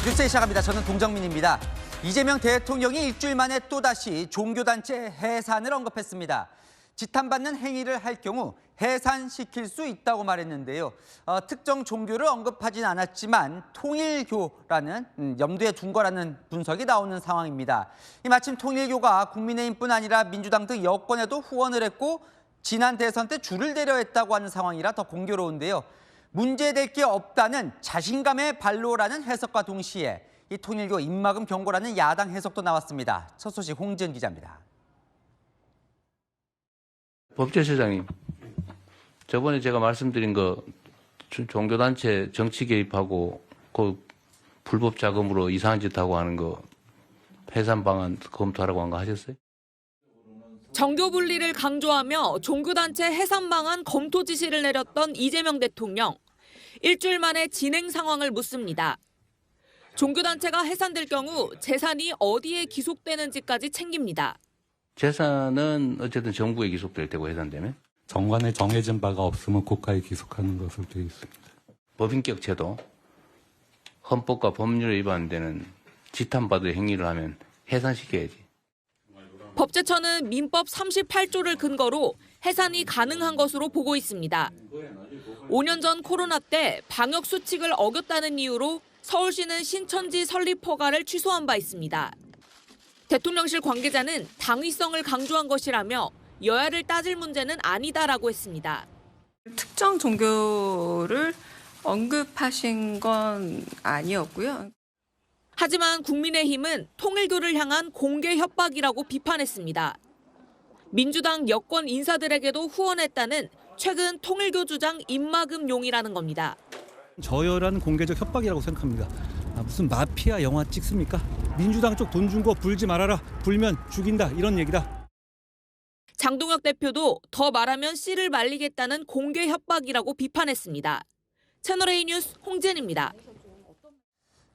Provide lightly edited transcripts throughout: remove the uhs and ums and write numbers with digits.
뉴스 시작합니다. 저는 동정민입니다. 이재명 대통령이 일주일 만에 또다시 종교단체 해산을 언급했습니다. 지탄받는 행위를 할 경우 해산시킬 수 있다고 말했는데요. 특정 종교를 언급하진 않았지만 통일교라는 염두에 둔 거라는 분석이 나오는 상황입니다. 마침 통일교가 국민의힘뿐 아니라 민주당 등 여권에도 후원을 했고 지난 대선 때 줄을 대려 했다고 하는 상황이라 더 공교로운데요. 문제될 게 없다는 자신감의 발로라는 해석과 동시에 이 통일교 입막음 경고라는 야당 해석도 나왔습니다. 첫 소식 홍지은 기자입니다. 법제처장님, 저번에 제가 말씀드린 거 종교단체 정치 개입하고 그 불법 자금으로 이상한 짓 하고 하는 거 해산 방안 검토하라고 한 거 하셨어요? 정교 분리를 강조하며 종교단체 해산 방안 검토 지시를 내렸던 이재명 대통령. 일주일 만에 진행 상황을 묻습니다. 종교단체가 해산될 경우 재산이 어디에 기속되는지까지 챙깁니다. 재산은 어쨌든 정부에 기속될 테고 해산되면? 정관에 정해진 바가 없으면 국가에 기속하는 것으로 되어 있습니다. 법인격 제도, 헌법과 법률에 위반되는 지탄받을 행위를 하면 해산시켜야지. 법제처는 민법 38조를 근거로 해산이 가능한 것으로 보고 있습니다. 5년 전 코로나 때 방역 수칙을 어겼다는 이유로 서울시는 신천지 설립 허가를 취소한 바 있습니다. 대통령실 관계자는 당위성을 강조한 것이라며 여야를 따질 문제는 아니다라고 했습니다. 특정 종교를 언급하신 건 아니었고요. 하지만 국민의힘은 통일교를 향한 공개 협박이라고 비판했습니다. 민주당 여권 인사들에게도 후원했다는 최근 통일교 주장 입막음용이라는 겁니다. 저열한 공개적 협박이라고 생각합니다. 무슨 마피아 영화 찍습니까? 민주당 쪽 돈 준 거 불지 말아라. 불면 죽인다. 이런 얘기다. 장동혁 대표도 더 말하면 씨를 말리겠다는 공개 협박이라고 비판했습니다. 채널A 뉴스 홍지은입니다.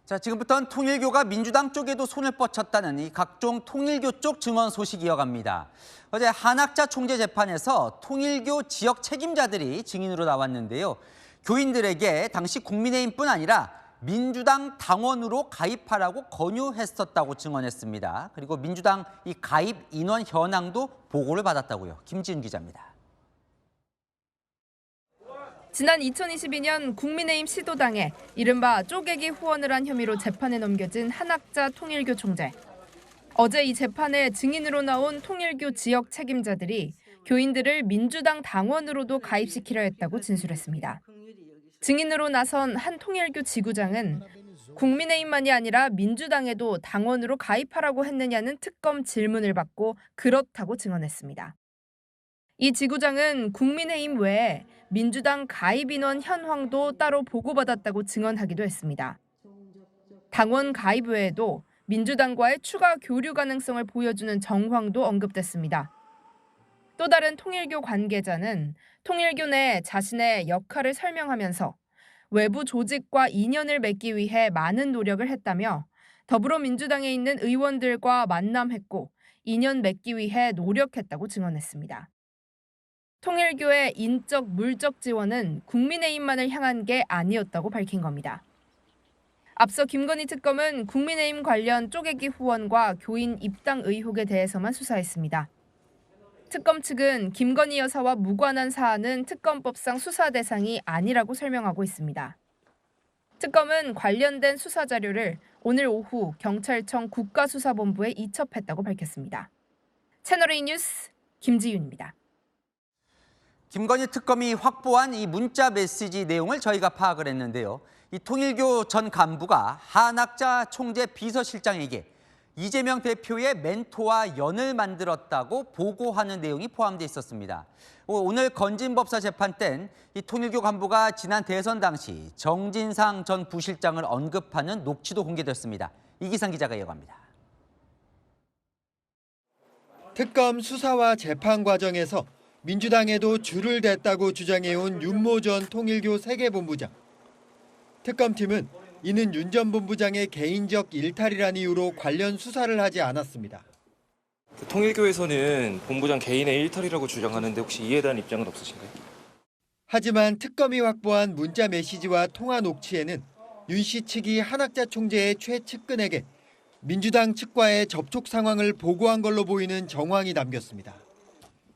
자, 지금부터는 통일교가 민주당 쪽에도 손을 뻗쳤다는 이 각종 통일교 쪽 증언 소식 이어갑니다. 어제 한학자 총재 재판에서 통일교 지역 책임자들이 증인으로 나왔는데요. 교인들에게 당시 국민의힘뿐 아니라 민주당 당원으로 가입하라고 권유했었다고 증언했습니다. 그리고 민주당 이 가입 인원 현황도 보고를 받았다고요. 김지은 기자입니다. 지난 2022년 국민의힘 시도당에 이른바 쪼개기 후원을 한 혐의로 재판에 넘겨진 한학자 통일교 총재. 어제 이 재판에 증인으로 나온 통일교 지역 책임자들이 교인들을 민주당 당원으로도 가입시키려 했다고 진술했습니다. 증인으로 나선 한 통일교 지구장은 국민의힘만이 아니라 민주당에도 당원으로 가입하라고 했느냐는 특검 질문을 받고 그렇다고 증언했습니다. 이 지구장은 국민의힘 외에 민주당 가입 인원 현황도 따로 보고받았다고 증언하기도 했습니다. 당원 가입 외에도 민주당과의 추가 교류 가능성을 보여주는 정황도 언급됐습니다. 또 다른 통일교 관계자는 통일교 내 자신의 역할을 설명하면서 외부 조직과 인연을 맺기 위해 많은 노력을 했다며 더불어민주당에 있는 의원들과 만남했고 인연 맺기 위해 노력했다고 증언했습니다. 통일교의 인적, 물적 지원은 국민의힘만을 향한 게 아니었다고 밝힌 겁니다. 앞서 김건희 특검은 국민의힘 관련 쪼개기 후원과 교인 입당 의혹에 대해서만 수사했습니다. 특검 측은 김건희 여사와 무관한 사안은 특검법상 수사 대상이 아니라고 설명하고 있습니다. 특검은 관련된 수사 자료를 오늘 오후 경찰청 국가수사본부에 이첩했다고 밝혔습니다. 채널A 뉴스 김지윤입니다. 김건희 특검이 확보한 이 문자 메시지 내용을 저희가 파악을 했는데요. 이 통일교 전 간부가 한학자 총재 비서실장에게 이재명 대표의 멘토와 연을 만들었다고 보고하는 내용이 포함되어 있었습니다. 오늘 건진법사 재판 땐 이 통일교 간부가 지난 대선 당시 정진상 전 부실장을 언급하는 녹취도 공개됐습니다. 이기상 기자가 이어갑니다. 특검 수사와 재판 과정에서 민주당에도 줄을 댔다고 주장해온 윤모 전 통일교 세계본부장. 특검팀은 이는 윤 전 본부장의 개인적 일탈이란 이유로 관련 수사를 하지 않았습니다. 통일교에서는 본부장 개인의 일탈이라고 주장하는데 혹시 이에 대한 입장은 없으신가요? 하지만 특검이 확보한 문자 메시지와 통화 녹취에는 윤 씨 측이 한학자 총재의 최측근에게 민주당 측과의 접촉 상황을 보고한 걸로 보이는 정황이 담겼습니다.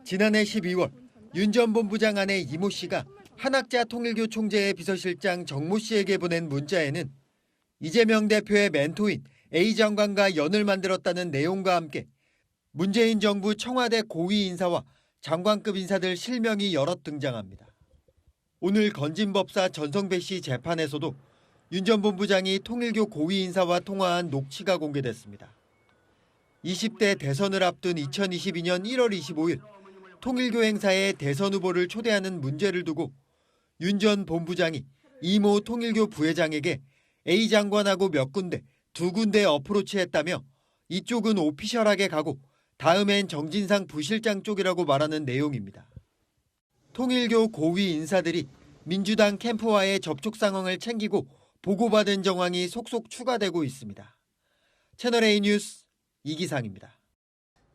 지난해 12월 윤 전 본부장 아내 이모 씨가 한학자 통일교 총재의 비서실장 정모 씨에게 보낸 문자에는 이재명 대표의 멘토인 A 장관과 연을 만들었다는 내용과 함께 문재인 정부 청와대 고위 인사와 장관급 인사들 실명이 여럿 등장합니다. 오늘 건진법사 전성배 씨 재판에서도 윤 전 본부장이 통일교 고위 인사와 통화한 녹취가 공개됐습니다. 20대 대선을 앞둔 2022년 1월 25일 통일교 행사에 대선 후보를 초대하는 문제를 두고 윤 전 본부장이 이모 통일교 부회장에게 A 장관하고 몇 군데, 두 군데 어프로치했다며 이쪽은 오피셜하게 가고 다음엔 정진상 부실장 쪽이라고 말하는 내용입니다. 통일교 고위 인사들이 민주당 캠프와의 접촉 상황을 챙기고 보고받은 정황이 속속 추가되고 있습니다. 채널A 뉴스 이기상입니다.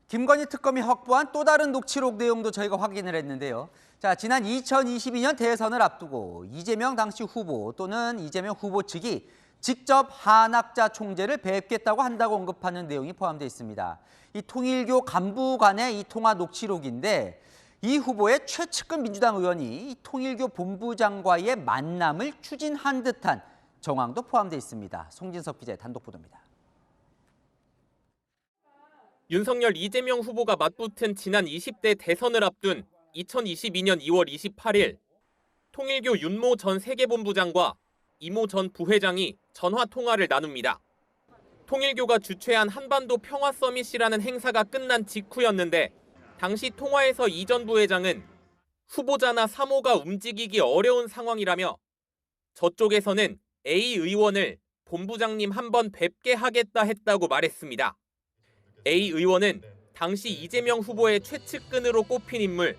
김건희 특검이 확보한 또 다른 녹취록 내용도 저희가 확인을 했는데요. 자, 지난 2022년 대선을 앞두고 이재명 당시 후보 또는 이재명 후보 측이 직접 한학자 총재를 뵙겠다고 한다고 언급하는 내용이 포함되어 있습니다. 이 통일교 간부 간의 이 통화 녹취록인데 이 후보의 최측근 민주당 의원이 이 통일교 본부장과의 만남을 추진한 듯한 정황도 포함되어 있습니다. 송진섭 기자의 단독 보도입니다. 윤석열, 이재명 후보가 맞붙은 지난 20대 대선을 앞둔 2022년 2월 28일 통일교 윤모 전 세계본부장과 이모 전 부회장이 전화 통화를 나눕니다. 통일교가 주최한 한반도 평화 서밋이라는 행사가 끝난 직후였는데 당시 통화에서 이 전 부회장은 후보자나 사모가 움직이기 어려운 상황이라며 저쪽에서는 A 의원을 본부장님 한번 뵙게 하겠다 했다고 말했습니다. A 의원은 당시 이재명 후보의 최측근으로 꼽힌 인물,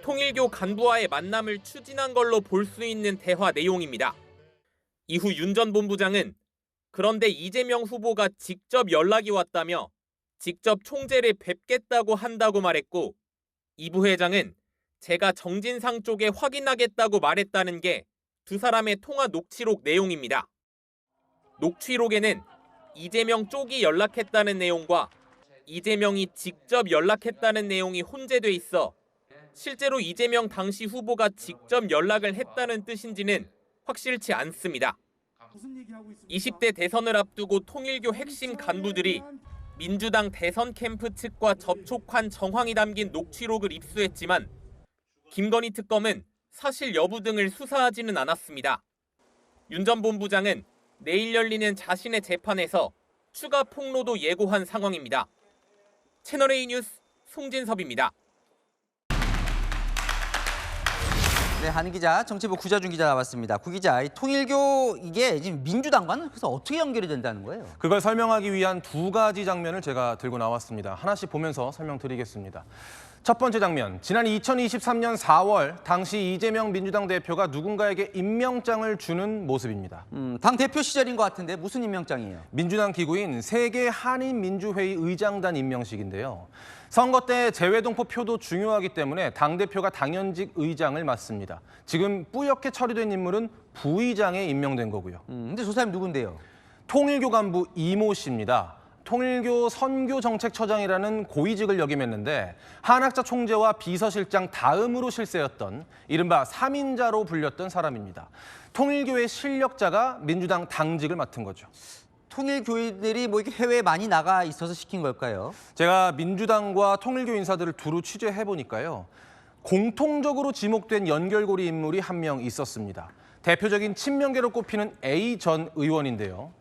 통일교 간부와의 만남을 추진한 걸로 볼 수 있는 대화 내용입니다. 이후 윤 전 본부장은 그런데 이재명 후보가 직접 연락이 왔다며 직접 총재를 뵙겠다고 한다고 말했고 이 부회장은 제가 정진상 쪽에 확인하겠다고 말했다는 게 두 사람의 통화 녹취록 내용입니다. 녹취록에는 이재명 쪽이 연락했다는 내용과 이재명이 직접 연락했다는 내용이 혼재돼 있어 실제로 이재명 당시 후보가 직접 연락을 했다는 뜻인지는 확실치 않습니다. 20대 대선을 앞두고 통일교 핵심 간부들이 민주당 대선 캠프 측과 접촉한 정황이 담긴 녹취록을 입수했지만 김건희 특검은 사실 여부 등을 수사하지는 않았습니다. 윤 전 본부장은 내일 열리는 자신의 재판에서 추가 폭로도 예고한 상황입니다. 채널A 뉴스 송진섭입니다. 네, 한 기자, 정치부 구자준 기자 나왔습니다. 구 기자, 이 통일교 이게 지금 민주당과는 그래서 어떻게 연결이 된다는 거예요? 그걸 설명하기 위한 두 가지 장면을 제가 들고 나왔습니다. 하나씩 보면서 설명드리겠습니다. 첫 번째 장면, 지난 2023년 4월 당시 이재명 민주당 대표가 누군가에게 임명장을 주는 모습입니다. 당 대표 시절인 것 같은데 무슨 임명장이에요? 민주당 기구인 세계 한인민주회의 의장단 임명식인데요. 선거 때 재외동포 표도 중요하기 때문에 당대표가 당연직 의장을 맡습니다. 지금 뿌옇게 처리된 인물은 부의장에 임명된 거고요. 근데 저 사람이 누군데요? 통일교 간부 이모 씨입니다. 통일교 선교정책처장이라는 고위직을 역임했는데 한학자 총재와 비서실장 다음으로 실세였던 이른바 3인자로 불렸던 사람입니다. 통일교의 실력자가 민주당 당직을 맡은 거죠. 통일교인들이 뭐 이렇게 해외에 많이 나가 있어서 시킨 걸까요? 제가 민주당과 통일교 인사들을 두루 취재해보니까요. 공통적으로 지목된 연결고리 인물이 한 명 있었습니다. 대표적인 친명계로 꼽히는 A 전 의원인데요.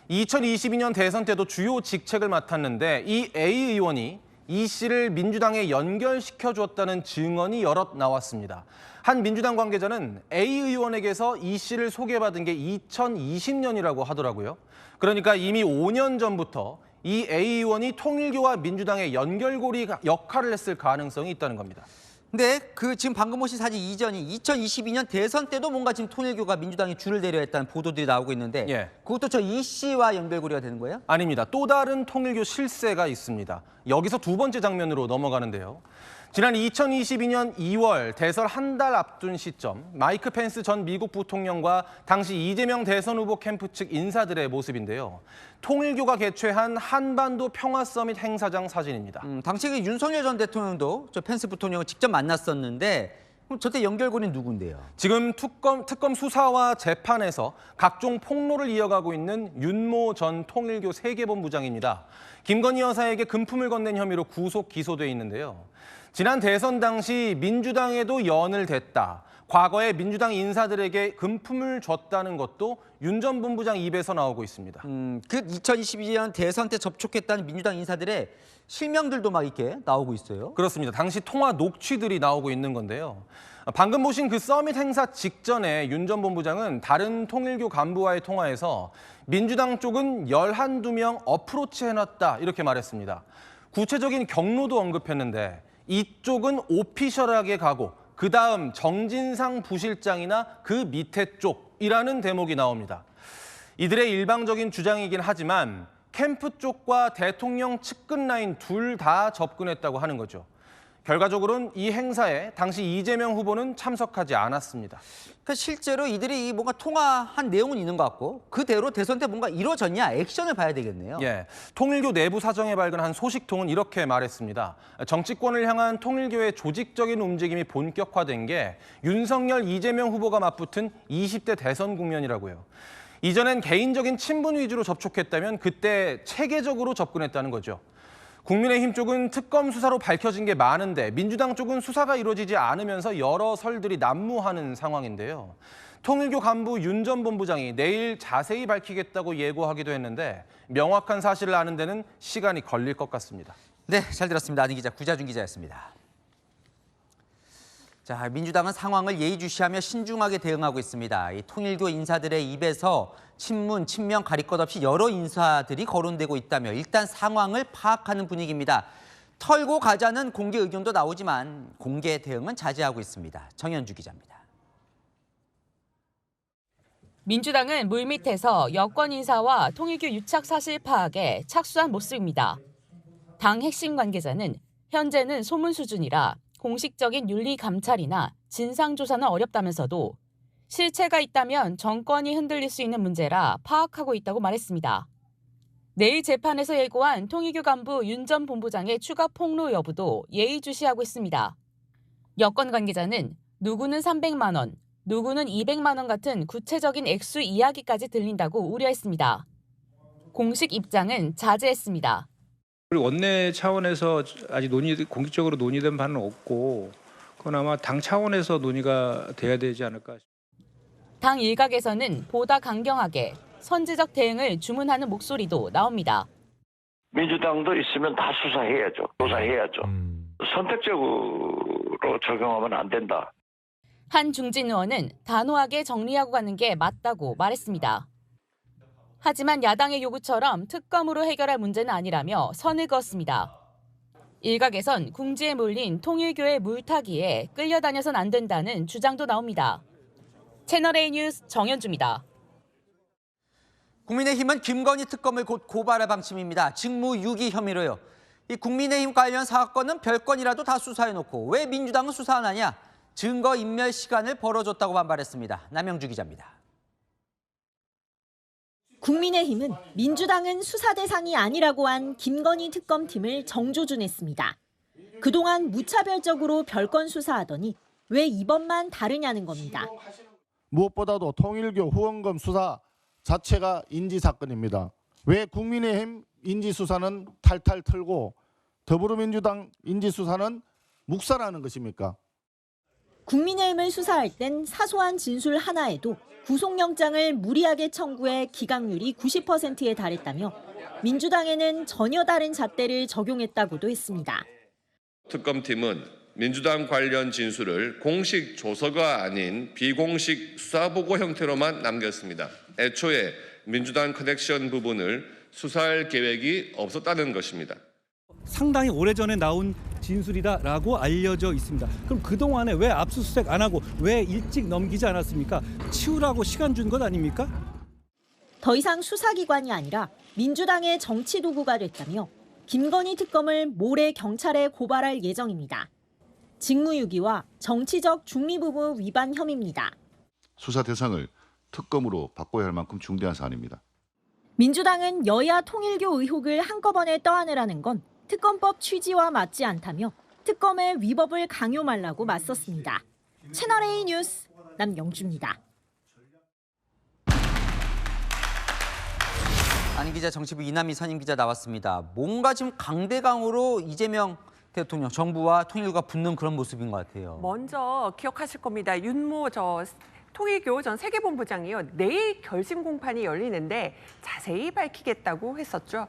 2022년 대선 때도 주요 직책을 맡았는데 이 A 의원이 이 씨를 민주당에 연결시켜 주었다는 증언이 여럿 나왔습니다. 한 민주당 관계자는 A 의원에게서 이 씨를 소개받은 게 2020년이라고 하더라고요. 그러니까 이미 5년 전부터 이 A 의원이 통일교와 민주당의 연결고리 역할을 했을 가능성이 있다는 겁니다. 근데 그 지금 방금 보신 사진 이전이 2022년 대선 때도 뭔가 지금 통일교가 민주당에 줄을 대려 했다는 보도들이 나오고 있는데 예. 그것도 저 이 씨와 연결고리가 되는 거예요? 아닙니다. 또 다른 통일교 실세가 있습니다. 여기서 두 번째 장면으로 넘어가는데요. 지난 2022년 2월 대선 한 달 앞둔 시점, 마이크 펜스 전 미국 부통령과 당시 이재명 대선 후보 캠프 측 인사들의 모습인데요. 통일교가 개최한 한반도 평화 서밋 행사장 사진입니다. 당시 윤석열 전 대통령도 저 펜스 부통령을 직접 만났었는데 그럼 저때 연결고리는 누군데요? 지금 특검 수사와 재판에서 각종 폭로를 이어가고 있는 윤모 전 통일교 세계본부장입니다. 김건희 여사에게 금품을 건넨 혐의로 구속 기소돼 있는데요. 지난 대선 당시 민주당에도 연을 댔다. 과거에 민주당 인사들에게 금품을 줬다는 것도 윤 전 본부장 입에서 나오고 있습니다. 그 2022년 대선 때 접촉했다는 민주당 인사들의 실명들도 막 이렇게 나오고 있어요. 그렇습니다. 당시 통화 녹취들이 나오고 있는 건데요. 방금 보신 그 서밋 행사 직전에 윤 전 본부장은 다른 통일교 간부와의 통화에서 민주당 쪽은 11~12명 어프로치 해놨다 이렇게 말했습니다. 구체적인 경로도 언급했는데 이쪽은 오피셜하게 가고 그다음 정진상 부실장이나 그 밑에 쪽이라는 대목이 나옵니다. 이들의 일방적인 주장이긴 하지만 캠프 쪽과 대통령 측근 라인 둘 다 접근했다고 하는 거죠. 결과적으로는 이 행사에 당시 이재명 후보는 참석하지 않았습니다. 그러니까 실제로 이들이 뭔가 통화한 내용은 있는 것 같고 그대로 대선 때 뭔가 이루어졌냐 액션을 봐야 되겠네요. 예, 통일교 내부 사정에 발견한 소식통은 이렇게 말했습니다. 정치권을 향한 통일교의 조직적인 움직임이 본격화된 게 윤석열, 이재명 후보가 맞붙은 20대 대선 국면이라고요. 이전엔 개인적인 친분 위주로 접촉했다면 그때 체계적으로 접근했다는 거죠. 국민의힘 쪽은 특검 수사로 밝혀진 게 많은데 민주당 쪽은 수사가 이루어지지 않으면서 여러 설들이 난무하는 상황인데요. 통일교 간부 윤 전 본부장이 내일 자세히 밝히겠다고 예고하기도 했는데 명확한 사실을 아는 데는 시간이 걸릴 것 같습니다. 네, 잘 들었습니다. 안희 기자, 구자준 기자였습니다. 자, 민주당은 상황을 예의주시하며 신중하게 대응하고 있습니다. 이 통일교 인사들의 입에서 친문, 친명 가릴 것 없이 여러 인사들이 거론되고 있다며 일단 상황을 파악하는 분위기입니다. 털고 가자는 공개 의견도 나오지만 공개 대응은 자제하고 있습니다. 정현주 기자입니다. 민주당은 물밑에서 여권 인사와 통일교 유착 사실 파악에 착수한 모습입니다. 당 핵심 관계자는 현재는 소문 수준이라 공식적인 윤리 감찰이나 진상 조사는 어렵다면서도 실체가 있다면 정권이 흔들릴 수 있는 문제라 파악하고 있다고 말했습니다. 내일 재판에서 예고한 통일교 간부 윤 전 본부장의 추가 폭로 여부도 예의주시하고 있습니다. 여권 관계자는 누구는 300만 원, 누구는 200만 원 같은 구체적인 액수 이야기까지 들린다고 우려했습니다. 공식 입장은 자제했습니다. 원내 차원에서 아직 공식적으로 논의된 바는 없고 그건 아마 당 차원에서 논의가 돼야 되지 않을까. 당 일각에서는 보다 강경하게 선제적 대응을 주문하는 목소리도 나옵니다. 민주당도 있으면 다 수사해야죠. 조사해야죠. 선택적으로 적용하면 안 된다. 한 중진 의원은 단호하게 정리하고 가는 게 맞다고 말했습니다. 하지만 야당의 요구처럼 특검으로 해결할 문제는 아니라며 선을 그었습니다. 일각에선 궁지에 몰린 통일교의 물타기에 끌려다녀선 안 된다는 주장도 나옵니다. 채널A 뉴스 정현주입니다. 국민의힘은 김건희 특검을 곧 고발할 방침입니다. 직무유기 혐의로요. 이 국민의힘 관련 사건은 별건이라도 다 수사해놓고 왜 민주당은 수사 안 하냐? 증거인멸 시간을 벌어줬다고 반발했습니다. 남영주 기자입니다. 국민의힘은 민주당은 수사 대상이 아니라고 한 김건희 특검팀을 정조준했습니다. 그동안 무차별적으로 별건 수사하더니 왜 이번만 다르냐는 겁니다. 무엇보다도 통일교 후원금 수사 자체가 인지사건입니다. 왜 국민의힘 인지수사는 탈탈 털고 더불어민주당 인지수사는 묵살하는 것입니까? 국민의힘을 수사할 땐 사소한 진술 하나에도 구속영장을 무리하게 청구해 기각률이 90%에 달했다며 민주당에는 전혀 다른 잣대를 적용했다고도 했습니다. 특검팀은 민주당 관련 진술을 공식 조서가 아닌 비공식 수사보고 형태로만 남겼습니다. 애초에 민주당 커넥션 부분을 수사할 계획이 없었다는 것입니다. 상당히 오래전에 나온 진술이다라고 알려져 있습니다. 그럼 그동안에 왜 압수수색 안 하고 왜 일찍 넘기지 않았습니까? 치우라고 시간 준 것 아닙니까? 더 이상 수사기관이 아니라 민주당의 정치 도구가 됐다며 김건희 특검을 모레 경찰에 고발할 예정입니다. 직무유기와 정치적 중립의무 위반 혐의입니다. 수사 대상을 특검으로 바꿔야 할 만큼 중대한 사안입니다. 민주당은 여야 통일교 의혹을 한꺼번에 떠안으라는 건 특검법 취지와 맞지 않다며 특검의 위법을 강요 말라고 맞섰습니다. 채널A 뉴스 남영주입니다. 안 기자, 정치부 이남희 선임 기자 나왔습니다. 뭔가 지금 강대강으로 이재명 대통령, 정부와 통일교가 붙는 그런 모습인 것 같아요. 먼저 기억하실 겁니다. 윤모 통일교 전 세계본부장이요. 내일 결심 공판이 열리는데 자세히 밝히겠다고 했었죠.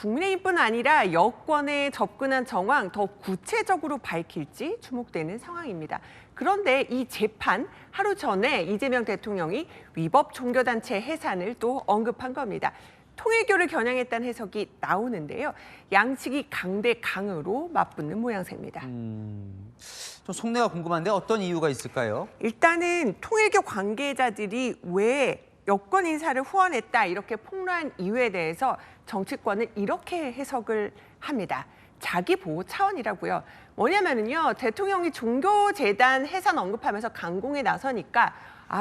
국민의힘뿐 아니라 여권에 접근한 정황 더 구체적으로 밝힐지 주목되는 상황입니다. 그런데 이 재판 하루 전에 이재명 대통령이 위법 종교단체 해산을 또 언급한 겁니다. 통일교를 겨냥했다는 해석이 나오는데요. 양측이 강대강으로 맞붙는 모양새입니다. 좀 속내가 궁금한데 어떤 이유가 있을까요? 일단은 통일교 관계자들이 왜 여권 인사를 후원했다 이렇게 폭로한 이유에 대해서 정치권은 이렇게 해석을 합니다. 자기 보호 차원이라고요. 뭐냐면요, 대통령이 종교재단 해산 언급하면서 강공에 나서니까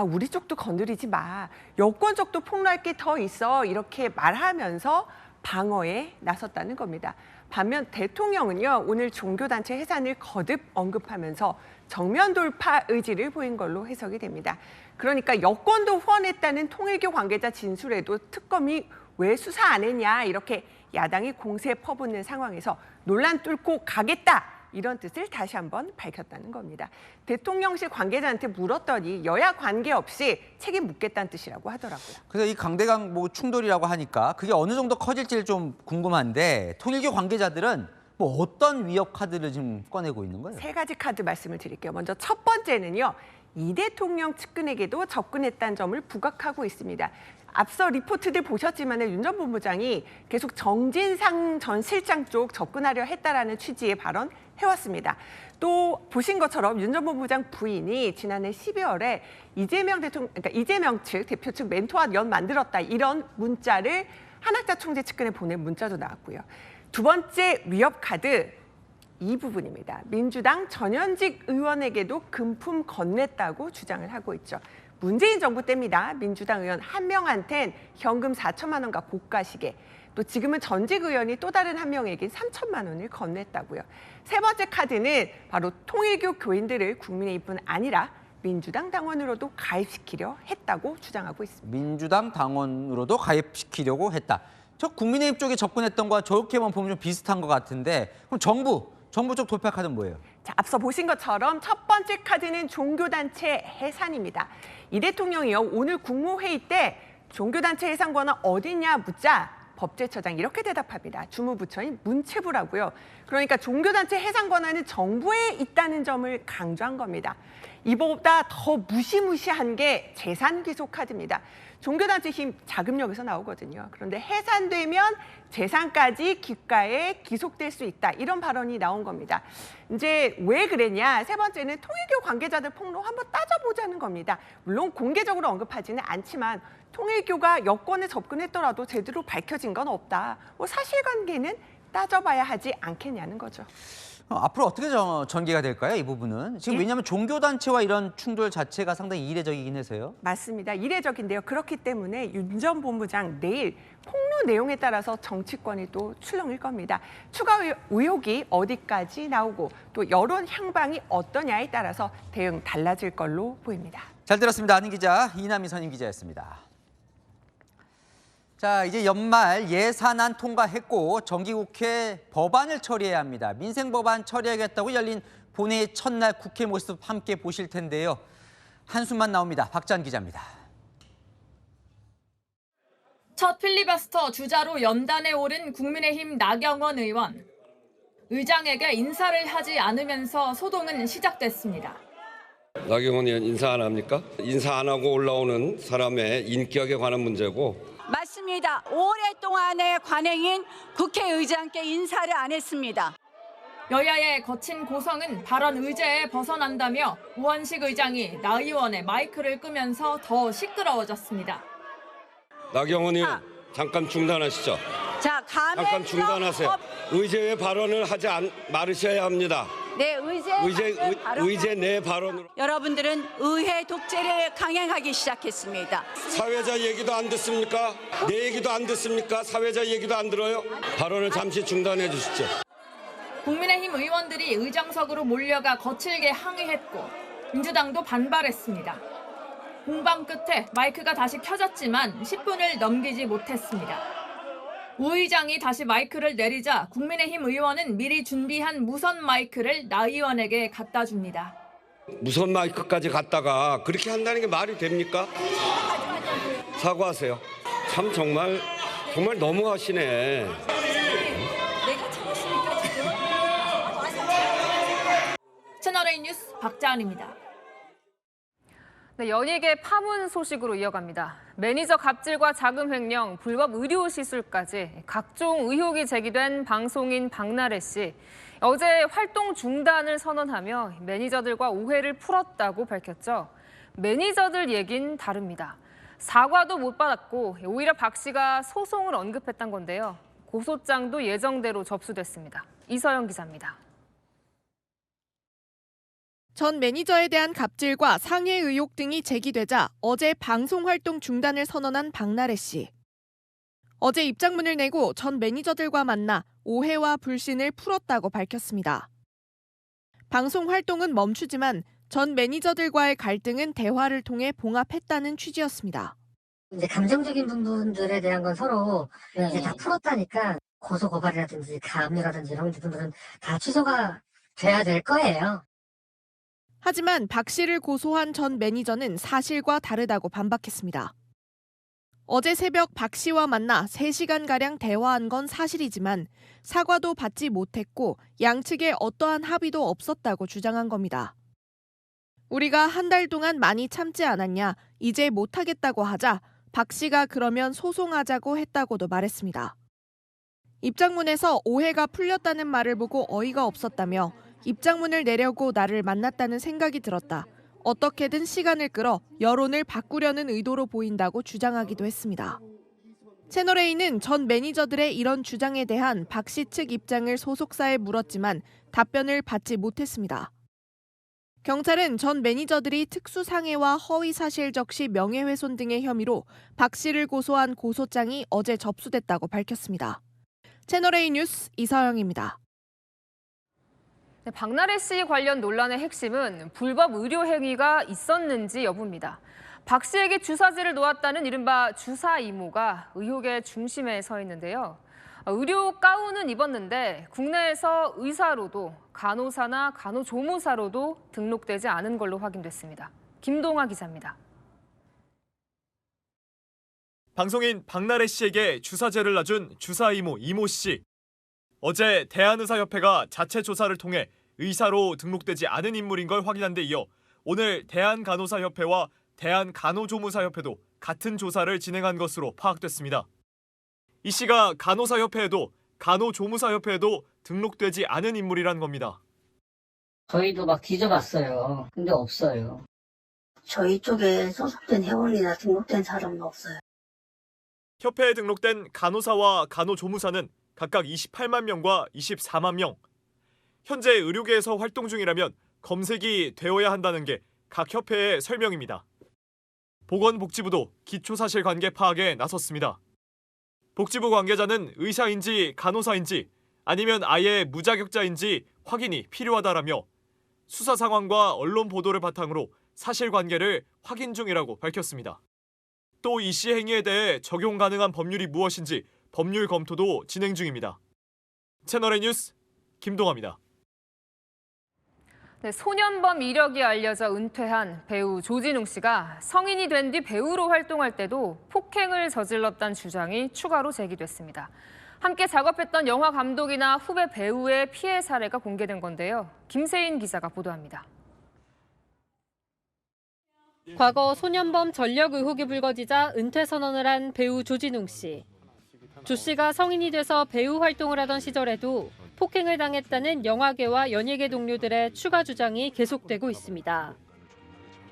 우리 쪽도 건드리지 마. 여권 쪽도 폭로할 게 더 있어. 이렇게 말하면서 방어에 나섰다는 겁니다. 반면 대통령은요, 오늘 종교단체 해산을 거듭 언급하면서 정면 돌파 의지를 보인 걸로 해석이 됩니다. 그러니까 여권도 후원했다는 통일교 관계자 진술에도 특검이 왜 수사 안 했냐 이렇게 야당이 공세에 퍼붓는 상황에서 논란 뚫고 가겠다. 이런 뜻을 다시 한번 밝혔다는 겁니다. 대통령실 관계자한테 물었더니 여야 관계없이 책임 묻겠다는 뜻이라고 하더라고요. 그래서 이 강대강 충돌이라고 하니까 그게 어느 정도 커질지 좀 궁금한데 통일교 관계자들은 어떤 위협 카드를 지금 꺼내고 있는 거예요? 세 가지 카드 말씀을 드릴게요. 먼저 첫 번째는요. 이 대통령 측근에게도 접근했다는 점을 부각하고 있습니다. 앞서 리포트들 보셨지만 윤 전 본부장이 계속 정진상 전 실장 쪽 접근하려 했다라는 취지의 발언 해왔습니다. 또 보신 것처럼 윤 전 본부장 부인이 지난해 12월에 이재명 측 대표 측 멘토와 연 만들었다 이런 문자를 한학자 총재 측근에 보낸 문자도 나왔고요. 두 번째 위협 카드 이 부분입니다. 민주당 전현직 의원에게도 금품 건넸다고 주장을 하고 있죠. 문재인 정부 때입니다. 민주당 의원 한 명한텐 현금 4천만 원과 고가 시계, 또 지금은 전직 의원이 또 다른 한 명에게 3천만 원을 건넸다고요. 세 번째 카드는 바로 통일교 교인들을 국민의힘뿐 아니라 민주당 당원으로도 가입시키려 했다고 주장하고 있습니다. 민주당 당원으로도 가입시키려고 했다. 저 국민의힘 쪽에 접근했던 거와 저렇게만 보면 좀 비슷한 것 같은데 그럼 정부 쪽 돌파 카드는 뭐예요? 자, 앞서 보신 것처럼 첫 번째 카드는 종교단체 해산입니다. 이 대통령이요, 오늘 국무회의 때 종교단체 해산 권한 어디냐 묻자 법제처장 이렇게 대답합니다. 주무부처인 문체부라고요. 그러니까 종교단체 해산 권한은 정부에 있다는 점을 강조한 겁니다. 이보다 더 무시무시한 게 재산 귀속 카드입니다. 종교단체 힘 자금력에서 나오거든요. 그런데 해산되면 재산까지 기가에 기속될 수 있다. 이런 발언이 나온 겁니다. 이제 왜 그랬냐? 세 번째는 통일교 관계자들 폭로 한번 따져보자는 겁니다. 물론 공개적으로 언급하지는 않지만 통일교가 여권에 접근했더라도 제대로 밝혀진 건 없다. 사실관계는 따져봐야 하지 않겠냐는 거죠. 앞으로 어떻게 전개가 될까요? 이 부분은 지금 왜냐하면 종교단체와 이런 충돌 자체가 상당히 이례적이긴 해서요. 맞습니다. 이례적인데요. 그렇기 때문에 윤 전 본부장 내일 폭로 내용에 따라서 정치권이 또 출렁일 겁니다. 추가 의혹이 어디까지 나오고 또 여론 향방이 어떠냐에 따라서 대응 달라질 걸로 보입니다. 잘 들었습니다. 아는 기자 이남희 선임 기자였습니다. 자, 이제 연말 예산안 통과했고 정기국회 법안을 처리해야 합니다. 민생법안 처리하겠다고 열린 본회의 첫날 국회 모습 함께 보실 텐데요. 한숨만 나옵니다. 박찬 기자입니다. 첫 필리버스터 주자로 연단에 오른 국민의힘 나경원 의원. 의장에게 인사를 하지 않으면서 소동은 시작됐습니다. 나경원 의원 인사 안 합니까? 인사 안 하고 올라오는 사람의 인격에 관한 문제고. 맞습니다. 오랫동안의 관행인 국회의장께 인사를 안 했습니다. 여야의 거친 고성은 발언 의제에 벗어난다며 우원식 의장이 나 의원의 마이크를 끄면서 더 시끄러워졌습니다. 나경원 의원 잠깐 중단하시죠. 자, 잠깐 중단하세요. 의제의 발언을 하지 말으셔야 합니다. 내 의제 내 발언으로 여러분들은 의회 독재를 강행하기 시작했습니다. 사회자 얘기도 안 듣습니까? 내 얘기도 안 듣습니까? 사회자 얘기도 안 들어요? 발언을 잠시 중단해 주시죠. 국민의힘 의원들이 의장석으로 몰려가 거칠게 항의했고 민주당도 반발했습니다. 공방 끝에 마이크가 다시 켜졌지만 10분을 넘기지 못했습니다. 우 의장이 다시 마이크를 내리자 국민의힘 의원은 미리 준비한 무선 마이크를 나 의원에게 갖다 줍니다. 무선 마이크까지 갖다가 그렇게 한다는 게 말이 됩니까? 사과하세요. 참 정말 너무하시네. 내가 참았으니까 지금. 채널A 뉴스 박자은입니다. 네, 연예계 파문 소식으로 이어갑니다. 매니저 갑질과 자금 횡령, 불법 의료 시술까지 각종 의혹이 제기된 방송인 박나래 씨. 어제 활동 중단을 선언하며 매니저들과 오해를 풀었다고 밝혔죠. 매니저들 얘긴 다릅니다. 사과도 못 받았고 오히려 박 씨가 소송을 언급했던 건데요. 고소장도 예정대로 접수됐습니다. 이서영 기자입니다. 전 매니저에 대한 갑질과 상해 의혹 등이 제기되자 어제 방송 활동 중단을 선언한 박나래 씨. 어제 입장문을 내고 전 매니저들과 만나 오해와 불신을 풀었다고 밝혔습니다. 방송 활동은 멈추지만 전 매니저들과의 갈등은 대화를 통해 봉합했다는 취지였습니다. 이제 감정적인 부분들에 대한 건 서로 이제 다 풀었다니까 고소 고발이라든지 가압류라든지 이런 부분들은 다 취소가 돼야 될 거예요. 하지만 박 씨를 고소한 전 매니저는 사실과 다르다고 반박했습니다. 어제 새벽 박 씨와 만나 3시간가량 대화한 건 사실이지만 사과도 받지 못했고 양측에 어떠한 합의도 없었다고 주장한 겁니다. 우리가 한 달 동안 많이 참지 않았냐, 이제 못하겠다고 하자 박 씨가 그러면 소송하자고 했다고도 말했습니다. 입장문에서 오해가 풀렸다는 말을 보고 어이가 없었다며 입장문을 내려고 나를 만났다는 생각이 들었다. 어떻게든 시간을 끌어 여론을 바꾸려는 의도로 보인다고 주장하기도 했습니다. 채널A는 전 매니저들의 이런 주장에 대한 박 씨 측 입장을 소속사에 물었지만 답변을 받지 못했습니다. 경찰은 전 매니저들이 특수상해와 허위사실 적시 명예훼손 등의 혐의로 박 씨를 고소한 고소장이 어제 접수됐다고 밝혔습니다. 채널A 뉴스 이서영입니다. 네, 박나래 씨 관련 논란의 핵심은 불법 의료 행위가 있었는지 여부입니다. 박 씨에게 주사제를 놓았다는 이른바 주사 이모가 의혹의 중심에 서 있는데요. 의료 가운은 입었는데 국내에서 의사로도 간호사나 간호조무사로도 등록되지 않은 걸로 확인됐습니다. 김동아 기자입니다. 방송인 박나래 씨에게 주사제를 놔준 주사 이모 이모 씨. 어제 대한의사협회가 자체 조사를 통해 의사로 등록되지 않은 인물인 걸 확인한 데 이어 오늘 대한간호사협회와 대한간호조무사협회도 같은 조사를 진행한 것으로 파악됐습니다. 이 씨가 간호사협회에도 간호조무사협회에도 등록되지 않은 인물이란 겁니다. 저희도 막 뒤져봤어요. 근데 없어요. 저희 쪽에 소속된 회원이나 등록된 사람은 없어요. 협회에 등록된 간호사와 간호조무사는 각각 28만 명과 24만 명. 현재 의료계에서 활동 중이라면 검색이 되어야 한다는 게 각 협회의 설명입니다. 보건복지부도 기초사실관계 파악에 나섰습니다. 복지부 관계자는 의사인지 간호사인지 아니면 아예 무자격자인지 확인이 필요하다라며 수사 상황과 언론 보도를 바탕으로 사실관계를 확인 중이라고 밝혔습니다. 또 이 씨 행위에 대해 적용 가능한 법률이 무엇인지 법률 검토도 진행 중입니다. 채널A 뉴스 김동아입니다. 네, 소년범 이력이 알려져 은퇴한 배우 조진웅 씨가 성인이 된 뒤 배우로 활동할 때도 폭행을 저질렀다는 주장이 추가로 제기됐습니다. 함께 작업했던 영화 감독이나 후배 배우의 피해 사례가 공개된 건데요. 김세인 기자가 보도합니다. 과거 소년범 전력 의혹이 불거지자 은퇴 선언을 한 배우 조진웅 씨. 조 씨가 성인이 돼서 배우 활동을 하던 시절에도 폭행을 당했다는 영화계와 연예계 동료들의 추가 주장이 계속되고 있습니다.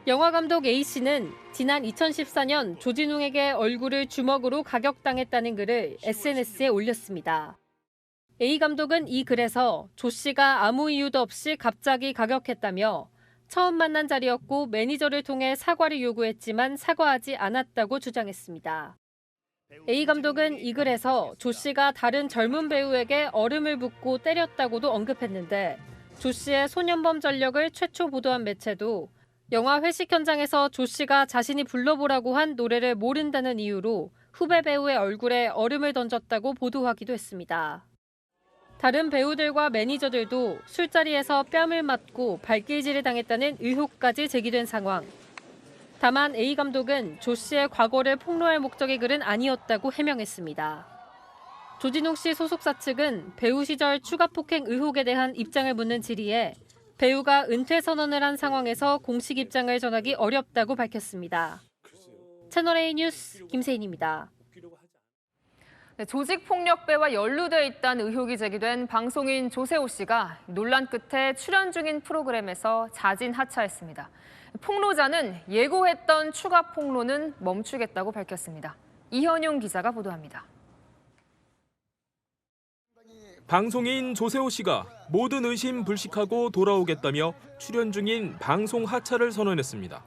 영화 감독 A 씨는 지난 2014년 조진웅에게 얼굴을 주먹으로 가격당했다는 글을 SNS에 올렸습니다. A 감독은 이 글에서 조 씨가 아무 이유도 없이 갑자기 가격했다며 처음 만난 자리였고 매니저를 통해 사과를 요구했지만 사과하지 않았다고 주장했습니다. A 감독은 이 글에서 조 씨가 다른 젊은 배우에게 얼음을 붓고 때렸다고도 언급했는데 조 씨의 소년범 전력을 최초 보도한 매체도 영화 회식 현장에서 조 씨가 자신이 불러보라고 한 노래를 모른다는 이유로 후배 배우의 얼굴에 얼음을 던졌다고 보도하기도 했습니다. 다른 배우들과 매니저들도 술자리에서 뺨을 맞고 발길질을 당했다는 의혹까지 제기된 상황. 다만 A 감독은 조 씨의 과거를 폭로할 목적의 글은 아니었다고 해명했습니다. 조진웅 씨 소속사 측은 배우 시절 추가 폭행 의혹에 대한 입장을 묻는 질의에 배우가 은퇴 선언을 한 상황에서 공식 입장을 전하기 어렵다고 밝혔습니다. 채널A 뉴스 김세인입니다. 조직폭력배와 연루돼 있다는 의혹이 제기된 방송인 조세호 씨가 논란 끝에 출연 중인 프로그램에서 자진 하차했습니다. 폭로자는 예고했던 추가 폭로는 멈추겠다고 밝혔습니다. 이현용 기자가 보도합니다. 방송인 조세호 씨가 모든 의심 불식하고 돌아오겠다며 출연 중인 방송 하차를 선언했습니다.